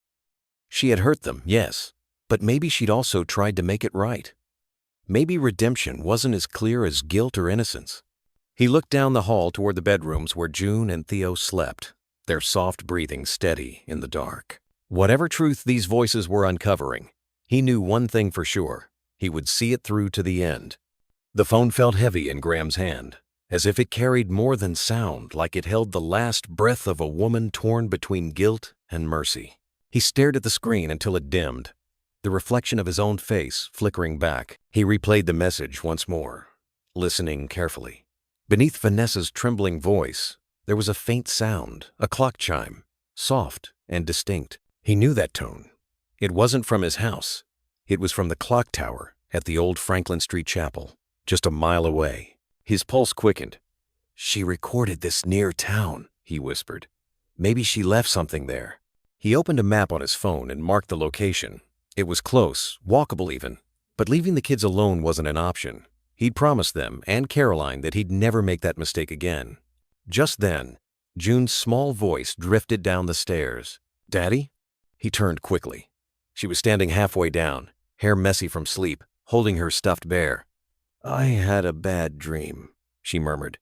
She had hurt them, yes, but maybe she'd also tried to make it right. Maybe redemption wasn't as clear as guilt or innocence. He looked down the hall toward the bedrooms where June and Theo slept, their soft breathing steady in the dark. Whatever truth these voices were uncovering, he knew one thing for sure: he would see it through to the end. The phone felt heavy in Graham's hand, as if it carried more than sound, like it held the last breath of a woman torn between guilt and mercy. He stared at the screen until it dimmed, the reflection of his own face flickering back. He replayed the message once more, listening carefully. Beneath Vanessa's trembling voice, there was a faint sound, a clock chime, soft and distinct. He knew that tone. It wasn't from his house. It was from the clock tower at the old Franklin Street Chapel, just a mile away. His pulse quickened. "She recorded this near town," he whispered. "Maybe she left something there." He opened a map on his phone and marked the location. It was close, walkable even, but leaving the kids alone wasn't an option. He'd promised them and Caroline that he'd never make that mistake again. Just then, June's small voice drifted down the stairs. "Daddy?" He turned quickly. She was standing halfway down, hair messy from sleep, holding her stuffed bear. "I had a bad dream," she murmured.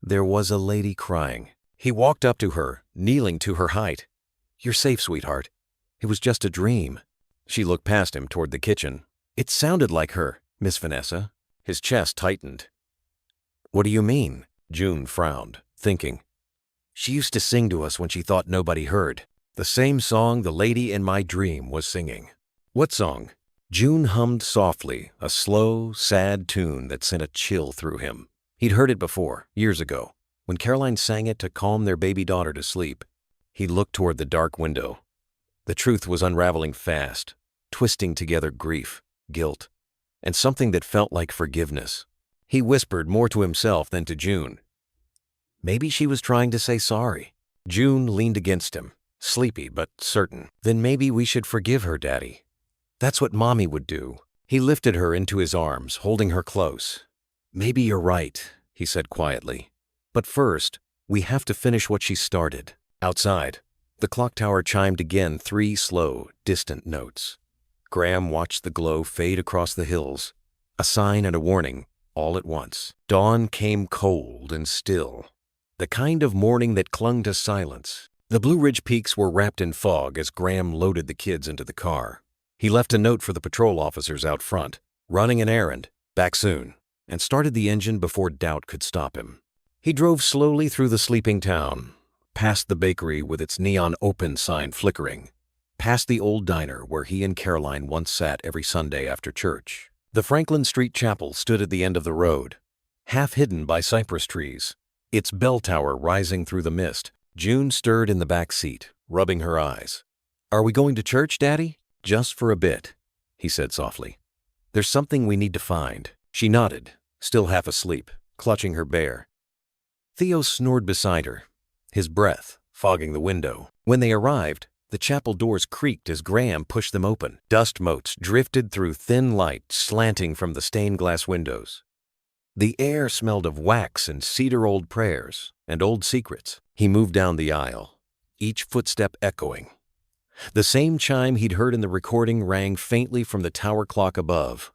"There was a lady crying." He walked up to her, kneeling to her height. "You're safe, sweetheart. It was just a dream." She looked past him toward the kitchen. "It sounded like her, Miss Vanessa." His chest tightened. "What do you mean?" June frowned, thinking. "She used to sing to us when she thought nobody heard. The same song the lady in my dream was singing." "What song?" June hummed softly, a slow, sad tune that sent a chill through him. He'd heard it before, years ago, when Caroline sang it to calm their baby daughter to sleep. He looked toward the dark window. The truth was unraveling fast, twisting together grief, guilt, and something that felt like forgiveness. He whispered more to himself than to June. Maybe she was trying to say sorry. June leaned against him, sleepy but certain. "Then maybe we should forgive her, Daddy. That's what Mommy would do." He lifted her into his arms, holding her close. "Maybe you're right," he said quietly. "But first, we have to finish what she started." Outside, the clock tower chimed again 3 slow, distant notes. Graham watched the glow fade across the hills, a sign and a warning, all at once. Dawn came cold and still, the kind of morning that clung to silence. The Blue Ridge peaks were wrapped in fog as Graham loaded the kids into the car. He left a note for the patrol officers out front, running an errand, back soon, and started the engine before doubt could stop him. He drove slowly through the sleeping town, past the bakery with its neon open sign flickering, past the old diner where he and Caroline once sat every Sunday after church. The Franklin Street Chapel stood at the end of the road, half hidden by cypress trees, its bell tower rising through the mist. June stirred in the back seat, rubbing her eyes. "Are we going to church, Daddy?" "Just for a bit," he said softly. "There's something we need to find." She nodded, still half asleep, clutching her bear. Theo snored beside her, his breath fogging the window. When they arrived, the chapel doors creaked as Graham pushed them open. Dust motes drifted through thin light slanting from the stained glass windows. The air smelled of wax and cedar old prayers and old secrets. He moved down the aisle, each footstep echoing. The same chime he'd heard in the recording rang faintly from the tower clock above,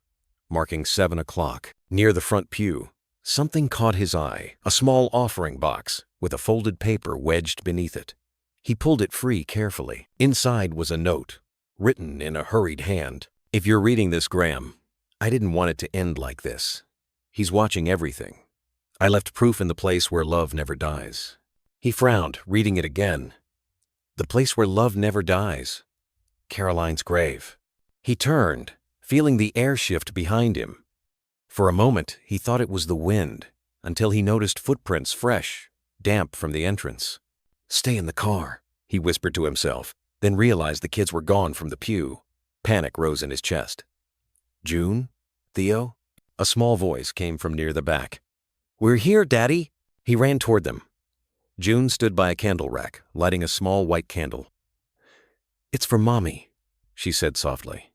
marking 7 o'clock. Near the front pew, something caught his eye, a small offering box with a folded paper wedged beneath it. He pulled it free carefully. Inside was a note, written in a hurried hand. "If you're reading this, Graham, I didn't want it to end like this. He's watching everything. I left proof in the place where love never dies." He frowned, reading it again. The place where love never dies. Caroline's grave. He turned, feeling the air shift behind him. For a moment, he thought it was the wind, until he noticed footprints fresh, damp from the entrance. "Stay in the car," he whispered to himself, then realized the kids were gone from the pew. Panic rose in his chest. "June?" Theo? A small voice came from near the back. We're here, Daddy. He ran toward them. June stood by a candle rack, lighting a small white candle. It's for Mommy, she said softly.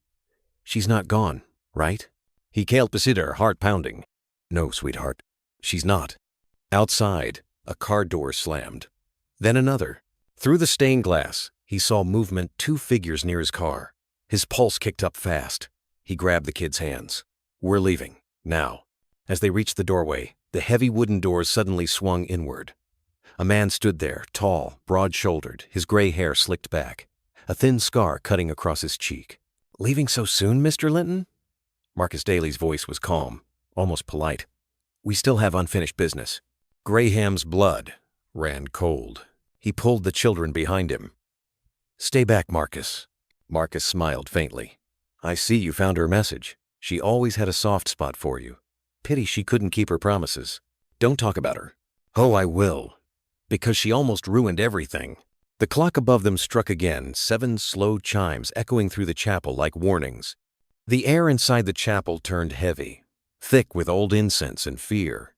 She's not gone, right? He can't sit her, heart pounding. No, sweetheart, she's not. Outside, a car door slammed. Then another. Through the stained glass, he saw movement, 2 figures near his car. His pulse kicked up fast. He grabbed the kid's hands. We're leaving, now. As they reached the doorway, the heavy wooden doors suddenly swung inward. A man stood there, tall, broad-shouldered, his gray hair slicked back, a thin scar cutting across his cheek. Leaving so soon, Mr. Linton? Marcus Daly's voice was calm, almost polite. We still have unfinished business. Graham's blood ran cold. He pulled the children behind him. Stay back, Marcus. Marcus smiled faintly. I see you found her message. She always had a soft spot for you. Pity she couldn't keep her promises. Don't talk about her. Oh, I will. Because she almost ruined everything. The clock above them struck again, 7 slow chimes echoing through the chapel like warnings. The air inside the chapel turned heavy, thick with old incense and fear.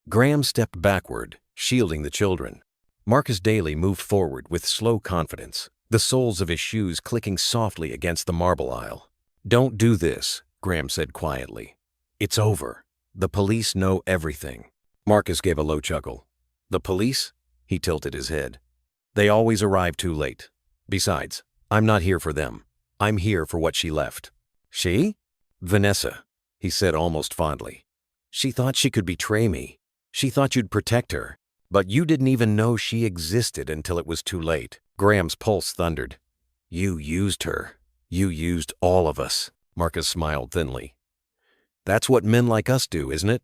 Graham stepped backward, shielding the children. Marcus Daly moved forward with slow confidence, the soles of his shoes clicking softly against the marble aisle. Don't do this, Graham said quietly. It's over. The police know everything. Marcus gave a low chuckle. The police? He tilted his head. They always arrive too late. Besides, I'm not here for them. I'm here for what she left. She? Vanessa, he said almost fondly. She thought she could betray me. She thought you'd protect her. But you didn't even know she existed until it was too late. Graham's pulse thundered. You used her. You used all of us. Marcus smiled thinly. That's what men like us do, isn't it?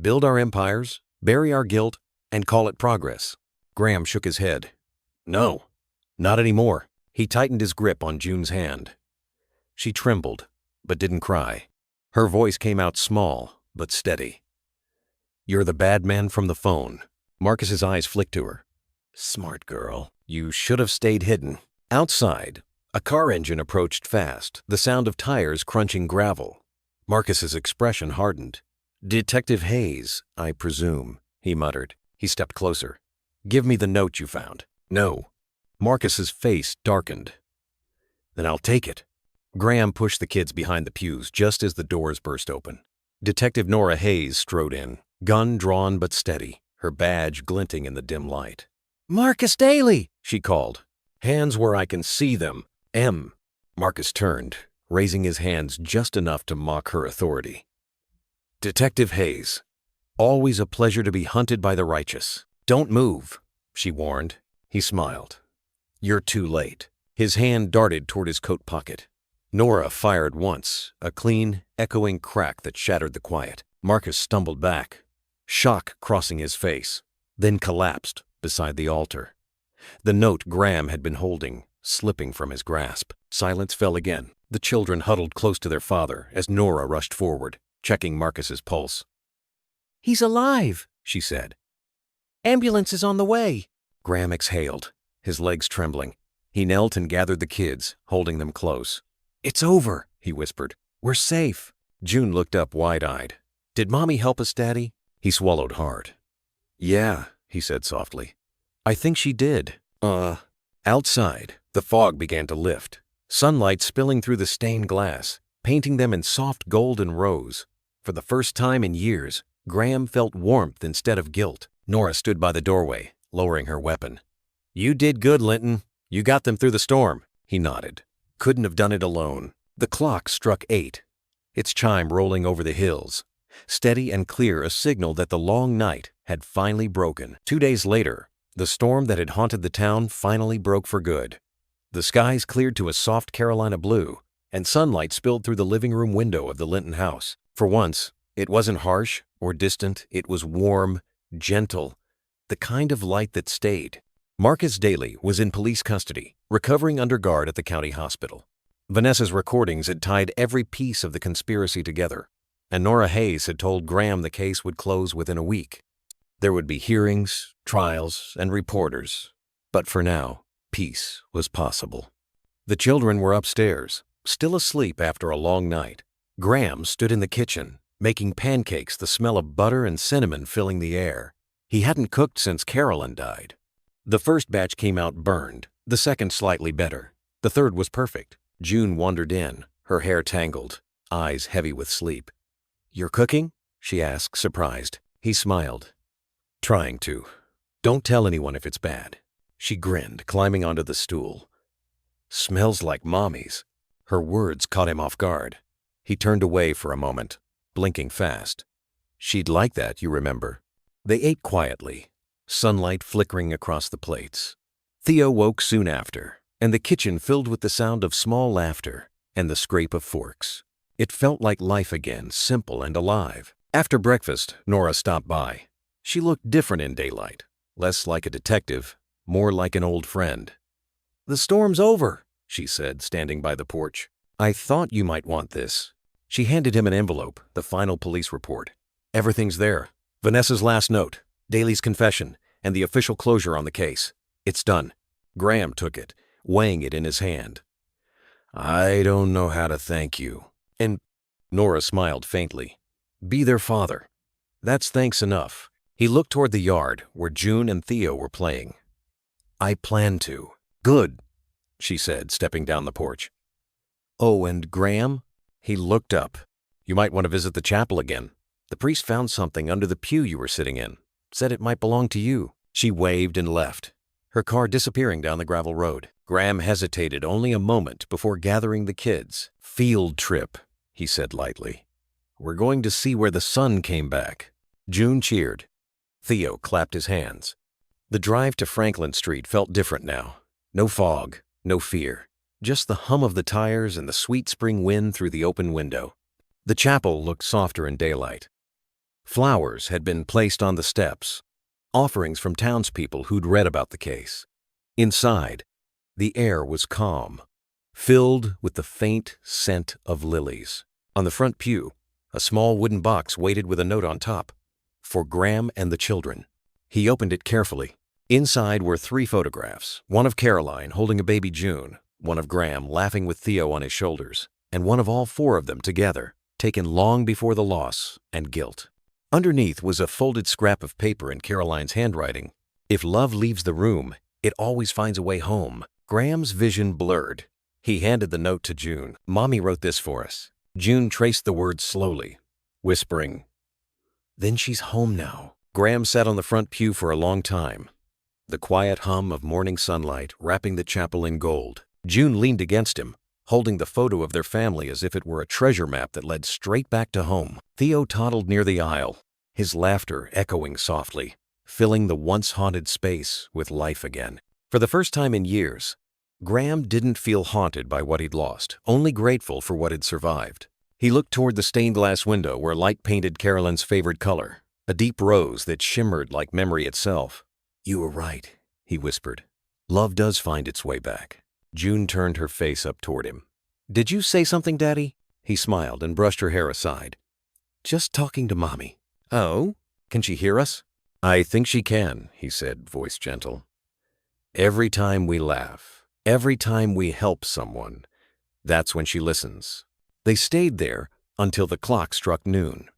Build our empires, bury our guilt, and call it progress. Graham shook his head. No, not anymore. He tightened his grip on June's hand. She trembled, but didn't cry. Her voice came out small, but steady. You're the bad man from the phone. Marcus's eyes flicked to her. Smart girl. You should have stayed hidden. Outside, a car engine approached fast, the sound of tires crunching gravel. Marcus's expression hardened. Detective Hayes, I presume, he muttered. He stepped closer. Give me the note you found. No. Marcus's face darkened. Then I'll take it. Graham pushed the kids behind the pews just as the doors burst open. Detective Nora Hayes strode in, gun drawn but steady, her badge glinting in the dim light. Marcus Daly, she called. Hands where I can see them. M. Marcus turned, raising his hands just enough to mock her authority. Detective Hayes, always a pleasure to be hunted by the righteous. Don't move, she warned. He smiled. You're too late. His hand darted toward his coat pocket. Nora fired once, a clean, echoing crack that shattered the quiet. Marcus stumbled back, shock crossing his face, then collapsed beside the altar. The note Graham had been holding, slipping from his grasp. Silence fell again. The children huddled close to their father as Nora rushed forward, checking Marcus's pulse. He's alive, she said. Ambulance is on the way. Graham exhaled, his legs trembling. He knelt and gathered the kids, holding them close. It's over, he whispered. We're safe. June looked up wide-eyed. Did Mommy help us, Daddy? He swallowed hard. Yeah, he said softly. I think she did. Outside, the fog began to lift, sunlight spilling through the stained glass, painting them in soft gold and rose. For the first time in years, Graham felt warmth instead of guilt. Nora stood by the doorway, lowering her weapon. You did good, Linton. You got them through the storm. He nodded. Couldn't have done it alone. The clock struck 8, its chime rolling over the hills, steady and clear, a signal that the long night had finally broken. 2 days later, the storm that had haunted the town finally broke for good. The skies cleared to a soft Carolina blue, and sunlight spilled through the living room window of the Linton house. For once, it wasn't harsh or distant. It was warm, gentle, the kind of light that stayed. Marcus Daly was in police custody, recovering under guard at the county hospital. Vanessa's recordings had tied every piece of the conspiracy together, and Nora Hayes had told Graham the case would close within a week. There would be hearings, trials, and reporters, but for now, peace was possible. The children were upstairs, still asleep after a long night, Graham stood in the kitchen, making pancakes, the smell of butter and cinnamon filling the air. He hadn't cooked since Carolyn died. The first batch came out burned, the second slightly better. The third was perfect. June wandered in, her hair tangled, eyes heavy with sleep. "You're cooking?" she asked, surprised. He smiled. "Trying to. Don't tell anyone if it's bad." She grinned, climbing onto the stool. "Smells like Mommy's." Her words caught him off guard. He turned away for a moment, blinking fast. "She'd like that, you remember." They ate quietly, sunlight flickering across the plates. Theo woke soon after, and the kitchen filled with the sound of small laughter and the scrape of forks. It felt like life again, simple and alive. After breakfast, Nora stopped by. She looked different in daylight, less like a detective, more like an old friend. "The storm's over," she said, standing by the porch. "I thought you might want this." She handed him an envelope, the final police report. "Everything's there. Vanessa's last note, Daly's confession, and the official closure on the case. It's done." Graham took it, weighing it in his hand. "I don't know how to thank you." And Nora smiled faintly. "Be their father. That's thanks enough." He looked toward the yard where June and Theo were playing. "I plan to." "Good," she said, stepping down the porch. "Oh, and Graham?" He looked up. "You might want to visit the chapel again. The priest found something under the pew you were sitting in. Said it might belong to you." She waved and left, her car disappearing down the gravel road. Graham hesitated only a moment before gathering the kids. "Field trip," he said lightly. "We're going to see where the sun came back." June cheered. Theo clapped his hands. The drive to Franklin Street felt different now. No fog, no fear. Just the hum of the tires and the sweet spring wind through the open window. The chapel looked softer in daylight. Flowers had been placed on the steps, offerings from townspeople who'd read about the case. Inside, the air was calm, filled with the faint scent of lilies. On the front pew, a small wooden box waited with a note on top, "For Graham and the children." He opened it carefully. Inside were 3 photographs, one of Caroline holding a baby June, one of Graham laughing with Theo on his shoulders, and one of all 4 of them together, taken long before the loss and guilt. Underneath was a folded scrap of paper in Caroline's handwriting. "If love leaves the room, it always finds a way home." Graham's vision blurred. He handed the note to June. "Mommy wrote this for us." June traced the words slowly, whispering, "Then she's home now." Graham sat on the front pew for a long time, the quiet hum of morning sunlight wrapping the chapel in gold. June leaned against him, holding the photo of their family as if it were a treasure map that led straight back to home. Theo toddled near the aisle, his laughter echoing softly, filling the once haunted space with life again. For the first time in years, Graham didn't feel haunted by what he'd lost, only grateful for what had survived. He looked toward the stained glass window where light painted Carolyn's favorite color, a deep rose that shimmered like memory itself. "You were right," he whispered. "Love does find its way back." June turned her face up toward him. "Did you say something, Daddy?" He smiled and brushed her hair aside. "Just talking to Mommy." "Oh? Can she hear us?" "I think she can," he said, voice gentle. "Every time we laugh, every time we help someone, that's when she listens." They stayed there until the clock struck noon.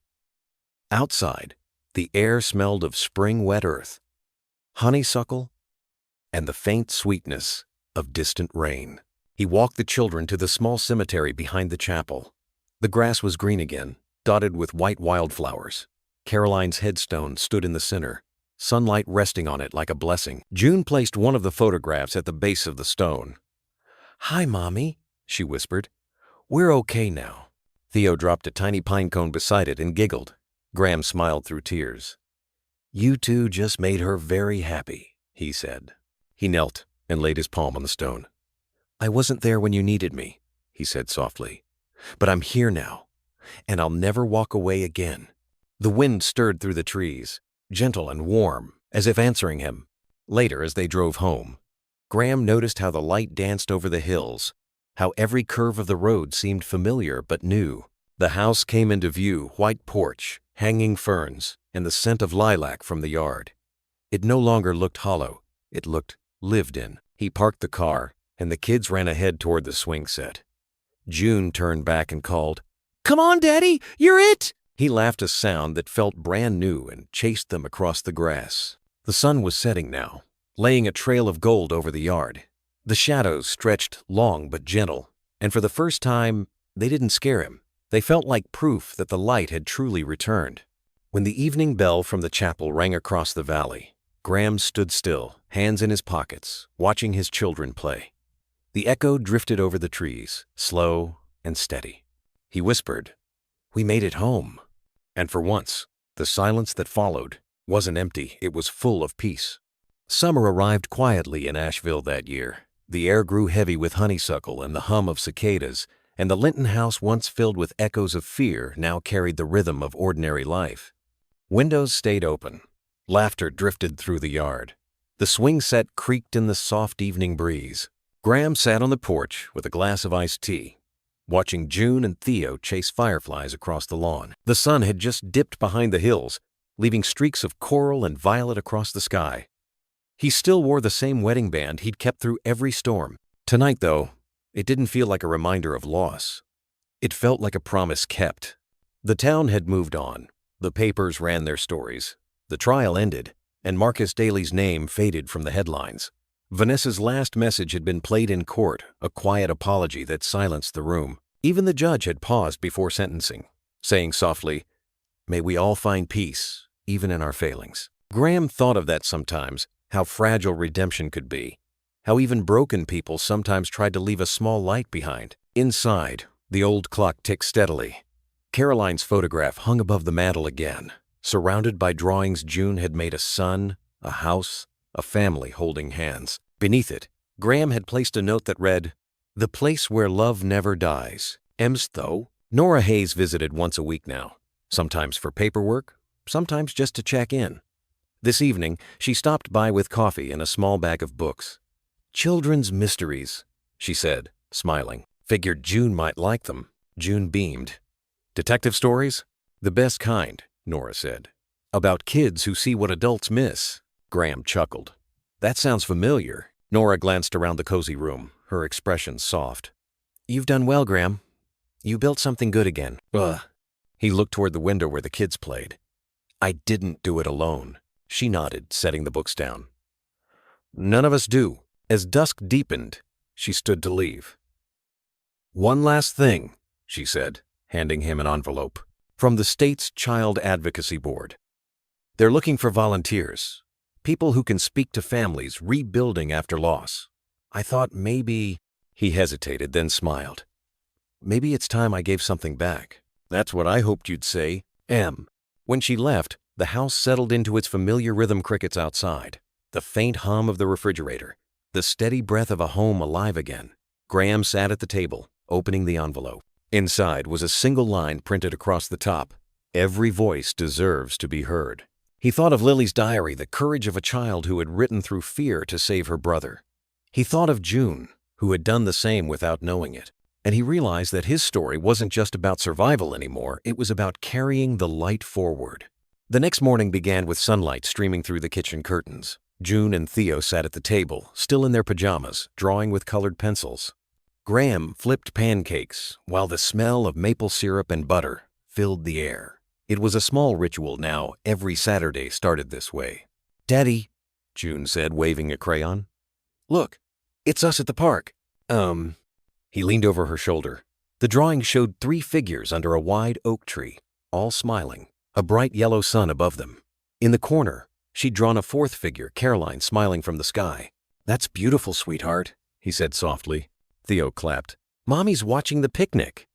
Outside, the air smelled of spring wet earth, honeysuckle, and the faint sweetness of distant rain. He walked the children to the small cemetery behind the chapel. The grass was green again, dotted with white wildflowers. Caroline's headstone stood in the center, sunlight resting on it like a blessing. June placed one of the photographs at the base of the stone. "Hi, Mommy," she whispered. "We're okay now." Theo dropped a tiny pine cone beside it and giggled. Graham smiled through tears. "You two just made her very happy," he said. He knelt and laid his palm on the stone. "I wasn't there when you needed me," he said softly, "but I'm here now, and I'll never walk away again." The wind stirred through the trees, gentle and warm, as if answering him. Later, as they drove home, Graham noticed how the light danced over the hills, how every curve of the road seemed familiar but new. The house came into view, white porch, hanging ferns, and the scent of lilac from the yard. It no longer looked hollow, it looked lived in. He parked the car, and the kids ran ahead toward the swing set. June turned back and called, "Come on, Daddy, you're it!" He laughed a sound that felt brand new and chased them across the grass. The sun was setting now, laying a trail of gold over the yard. The shadows stretched long but gentle, and for the first time, they didn't scare him. They felt like proof that the light had truly returned. When the evening bell from the chapel rang across the valley, Graham stood still, hands in his pockets, watching his children play. The echo drifted over the trees, slow and steady. He whispered, "We made it home." And for once, the silence that followed wasn't empty, it was full of peace. Summer arrived quietly in Asheville that year. The air grew heavy with honeysuckle and the hum of cicadas, and the Linton house, once filled with echoes of fear, now carried the rhythm of ordinary life. Windows stayed open. Laughter drifted through the yard. The swing set creaked in the soft evening breeze. Graham sat on the porch with a glass of iced tea, watching June and Theo chase fireflies across the lawn. The sun had just dipped behind the hills, leaving streaks of coral and violet across the sky. He still wore the same wedding band he'd kept through every storm. Tonight, though, it didn't feel like a reminder of loss. It felt like a promise kept. The town had moved on. The papers ran their stories. The trial ended, and Marcus Daly's name faded from the headlines. Vanessa's last message had been played in court, a quiet apology that silenced the room. Even the judge had paused before sentencing, saying softly, "May we all find peace, even in our failings." Graham thought of that sometimes, how fragile redemption could be, how even broken people sometimes tried to leave a small light behind. Inside, the old clock ticked steadily. Caroline's photograph hung above the mantel again, surrounded by drawings June had made: a son, a house, a family holding hands. Beneath it, Graham had placed a note that read, "The place where love never dies. Ems though." Nora Hayes visited once a week now, sometimes for paperwork, sometimes just to check in. This evening, she stopped by with coffee and a small bag of books. "Children's mysteries," she said, smiling. Figured June might like them. June beamed. "Detective stories? The best kind," Nora said. "About kids who see what adults miss." Graham chuckled. "That sounds familiar." Nora glanced around the cozy room, her expression soft. "You've done well, Graham. You built something good again." "Ugh." He looked toward the window where the kids played. "I didn't do it alone." She nodded, setting the books down. "None of us do." As dusk deepened, she stood to leave. "One last thing," she said, handing him an envelope. "From the state's Child Advocacy Board. They're looking for volunteers, people who can speak to families rebuilding after loss. I thought maybe—" He hesitated, then smiled. "Maybe it's time I gave something back." "That's what I hoped you'd say, Em." When she left, the house settled into its familiar rhythm: crickets outside, the faint hum of the refrigerator, the steady breath of a home alive again. Graham sat at the table, opening the envelope. Inside was a single line printed across the top: "Every voice deserves to be heard." He thought of Lily's diary, the courage of a child who had written through fear to save her brother. He thought of June, who had done the same without knowing it. And he realized that his story wasn't just about survival anymore, it was about carrying the light forward. The next morning began with sunlight streaming through the kitchen curtains. June and Theo sat at the table, still in their pajamas, drawing with colored pencils. Graham flipped pancakes, while the smell of maple syrup and butter filled the air. It was a small ritual now. Every Saturday started this way. "Daddy," June said, waving a crayon. "Look, it's us at the park." He leaned over her shoulder. The drawing showed 3 figures under a wide oak tree, all smiling, a bright yellow sun above them. In the corner, she'd drawn a 4th figure, Caroline, smiling from the sky. "That's beautiful, sweetheart," he said softly. Theo clapped. "Mommy's watching the picnic."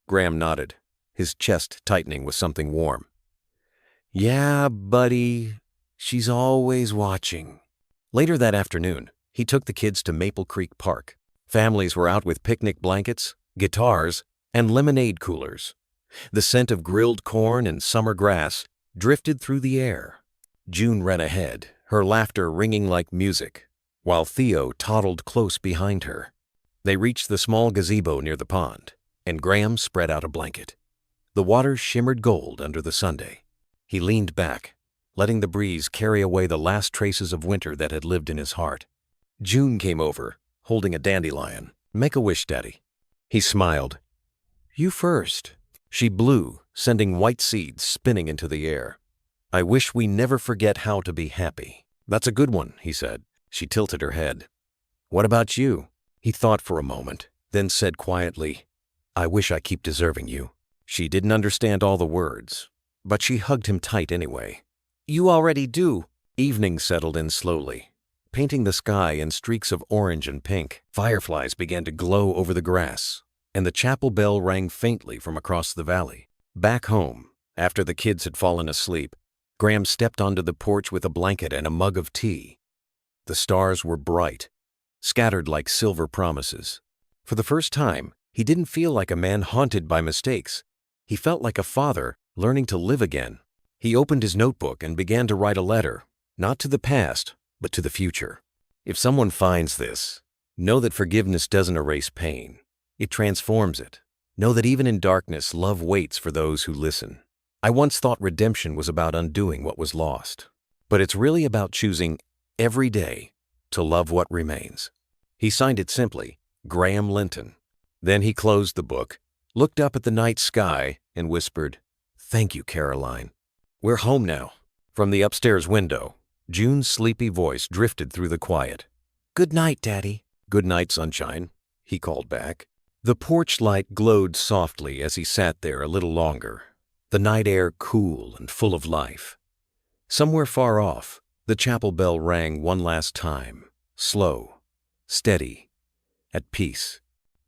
Graham nodded, his chest tightening with something warm. "Yeah, buddy, she's always watching." Later that afternoon, he took the kids to Maple Creek Park. Families were out with picnic blankets, guitars, and lemonade coolers. The scent of grilled corn and summer grass drifted through the air. June ran ahead, her laughter ringing like music, while Theo toddled close behind her. They reached the small gazebo near the pond, and Graham spread out a blanket. The water shimmered gold under the sundae. He leaned back, letting the breeze carry away the last traces of winter that had lived in his heart. June came over, holding a dandelion. "Make a wish, Daddy." He smiled. "You first." She blew, sending white seeds spinning into the air. I wish we never forget how to be happy. That's a good one, he said. She tilted her head. What about you? He thought for a moment, then said quietly, I wish I keep deserving you. She didn't understand all the words, but she hugged him tight anyway. You already do. Evening settled in slowly, painting the sky in streaks of orange and pink. Fireflies began to glow over the grass, and the chapel bell rang faintly from across the valley. Back home, after the kids had fallen asleep, Graham stepped onto the porch with a blanket and a mug of tea. The stars were bright, scattered like silver promises. For the first time, he didn't feel like a man haunted by mistakes. He felt like a father learning to live again. He opened his notebook and began to write a letter, not to the past, but to the future. If someone finds this, know that forgiveness doesn't erase pain. It transforms it. Know that even in darkness, love waits for those who listen. I once thought redemption was about undoing what was lost, but it's really about choosing every day to love what remains. He signed it simply, Graham Linton. Then he closed the book, looked up at the night sky, and whispered, Thank you, Caroline. We're home now. From the upstairs window, June's sleepy voice drifted through the quiet. Good night, Daddy. Good night, sunshine, he called back. The porch light glowed softly as he sat there a little longer, the night air cool and full of life. Somewhere far off, the chapel bell rang one last time, slow, steady, at peace.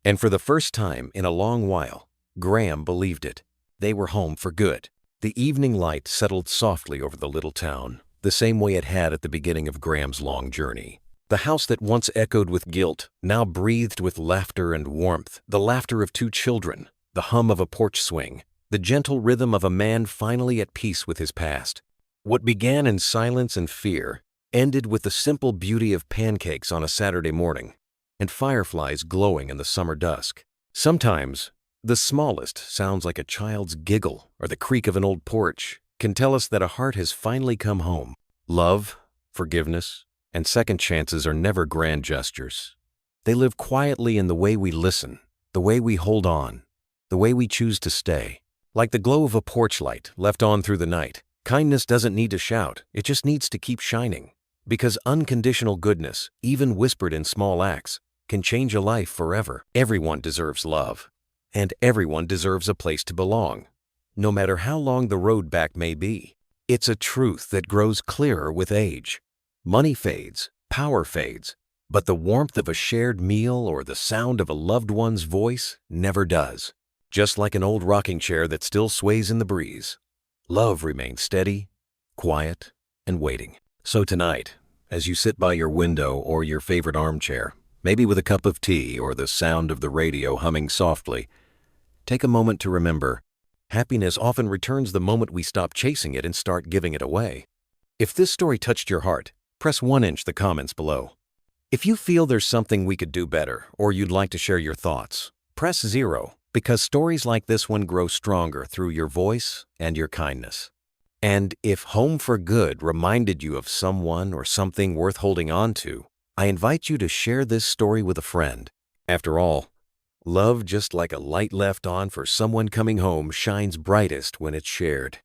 And for the first time in a long while, Graham believed it. They were home for good. The evening light settled softly over the little town, the same way it had at the beginning of Graham's long journey. The house that once echoed with guilt now breathed with laughter and warmth, the laughter of two children, the hum of a porch swing, the gentle rhythm of a man finally at peace with his past. What began in silence and fear ended with the simple beauty of pancakes on a Saturday morning and fireflies glowing in the summer dusk. Sometimes, the smallest sounds like a child's giggle or the creak of an old porch can tell us that a heart has finally come home. Love, forgiveness, and second chances are never grand gestures. They live quietly in the way we listen, the way we hold on, the way we choose to stay. Like the glow of a porch light left on through the night, kindness doesn't need to shout, it just needs to keep shining. Because unconditional goodness, even whispered in small acts, can change a life forever. Everyone deserves love, and everyone deserves a place to belong, no matter how long the road back may be. It's a truth that grows clearer with age. Money fades, power fades, but the warmth of a shared meal or the sound of a loved one's voice never does. Just like an old rocking chair that still sways in the breeze, love remains steady, quiet, and waiting. So tonight, as you sit by your window or your favorite armchair, maybe with a cup of tea or the sound of the radio humming softly, take a moment to remember, happiness often returns the moment we stop chasing it and start giving it away. If this story touched your heart, press 1-inch the comments below. If you feel there's something we could do better or you'd like to share your thoughts, press 0, because stories like this one grow stronger through your voice and your kindness. And if Home for Good reminded you of someone or something worth holding on to, I invite you to share this story with a friend. After all, love, just like a light left on for someone coming home, shines brightest when it's shared.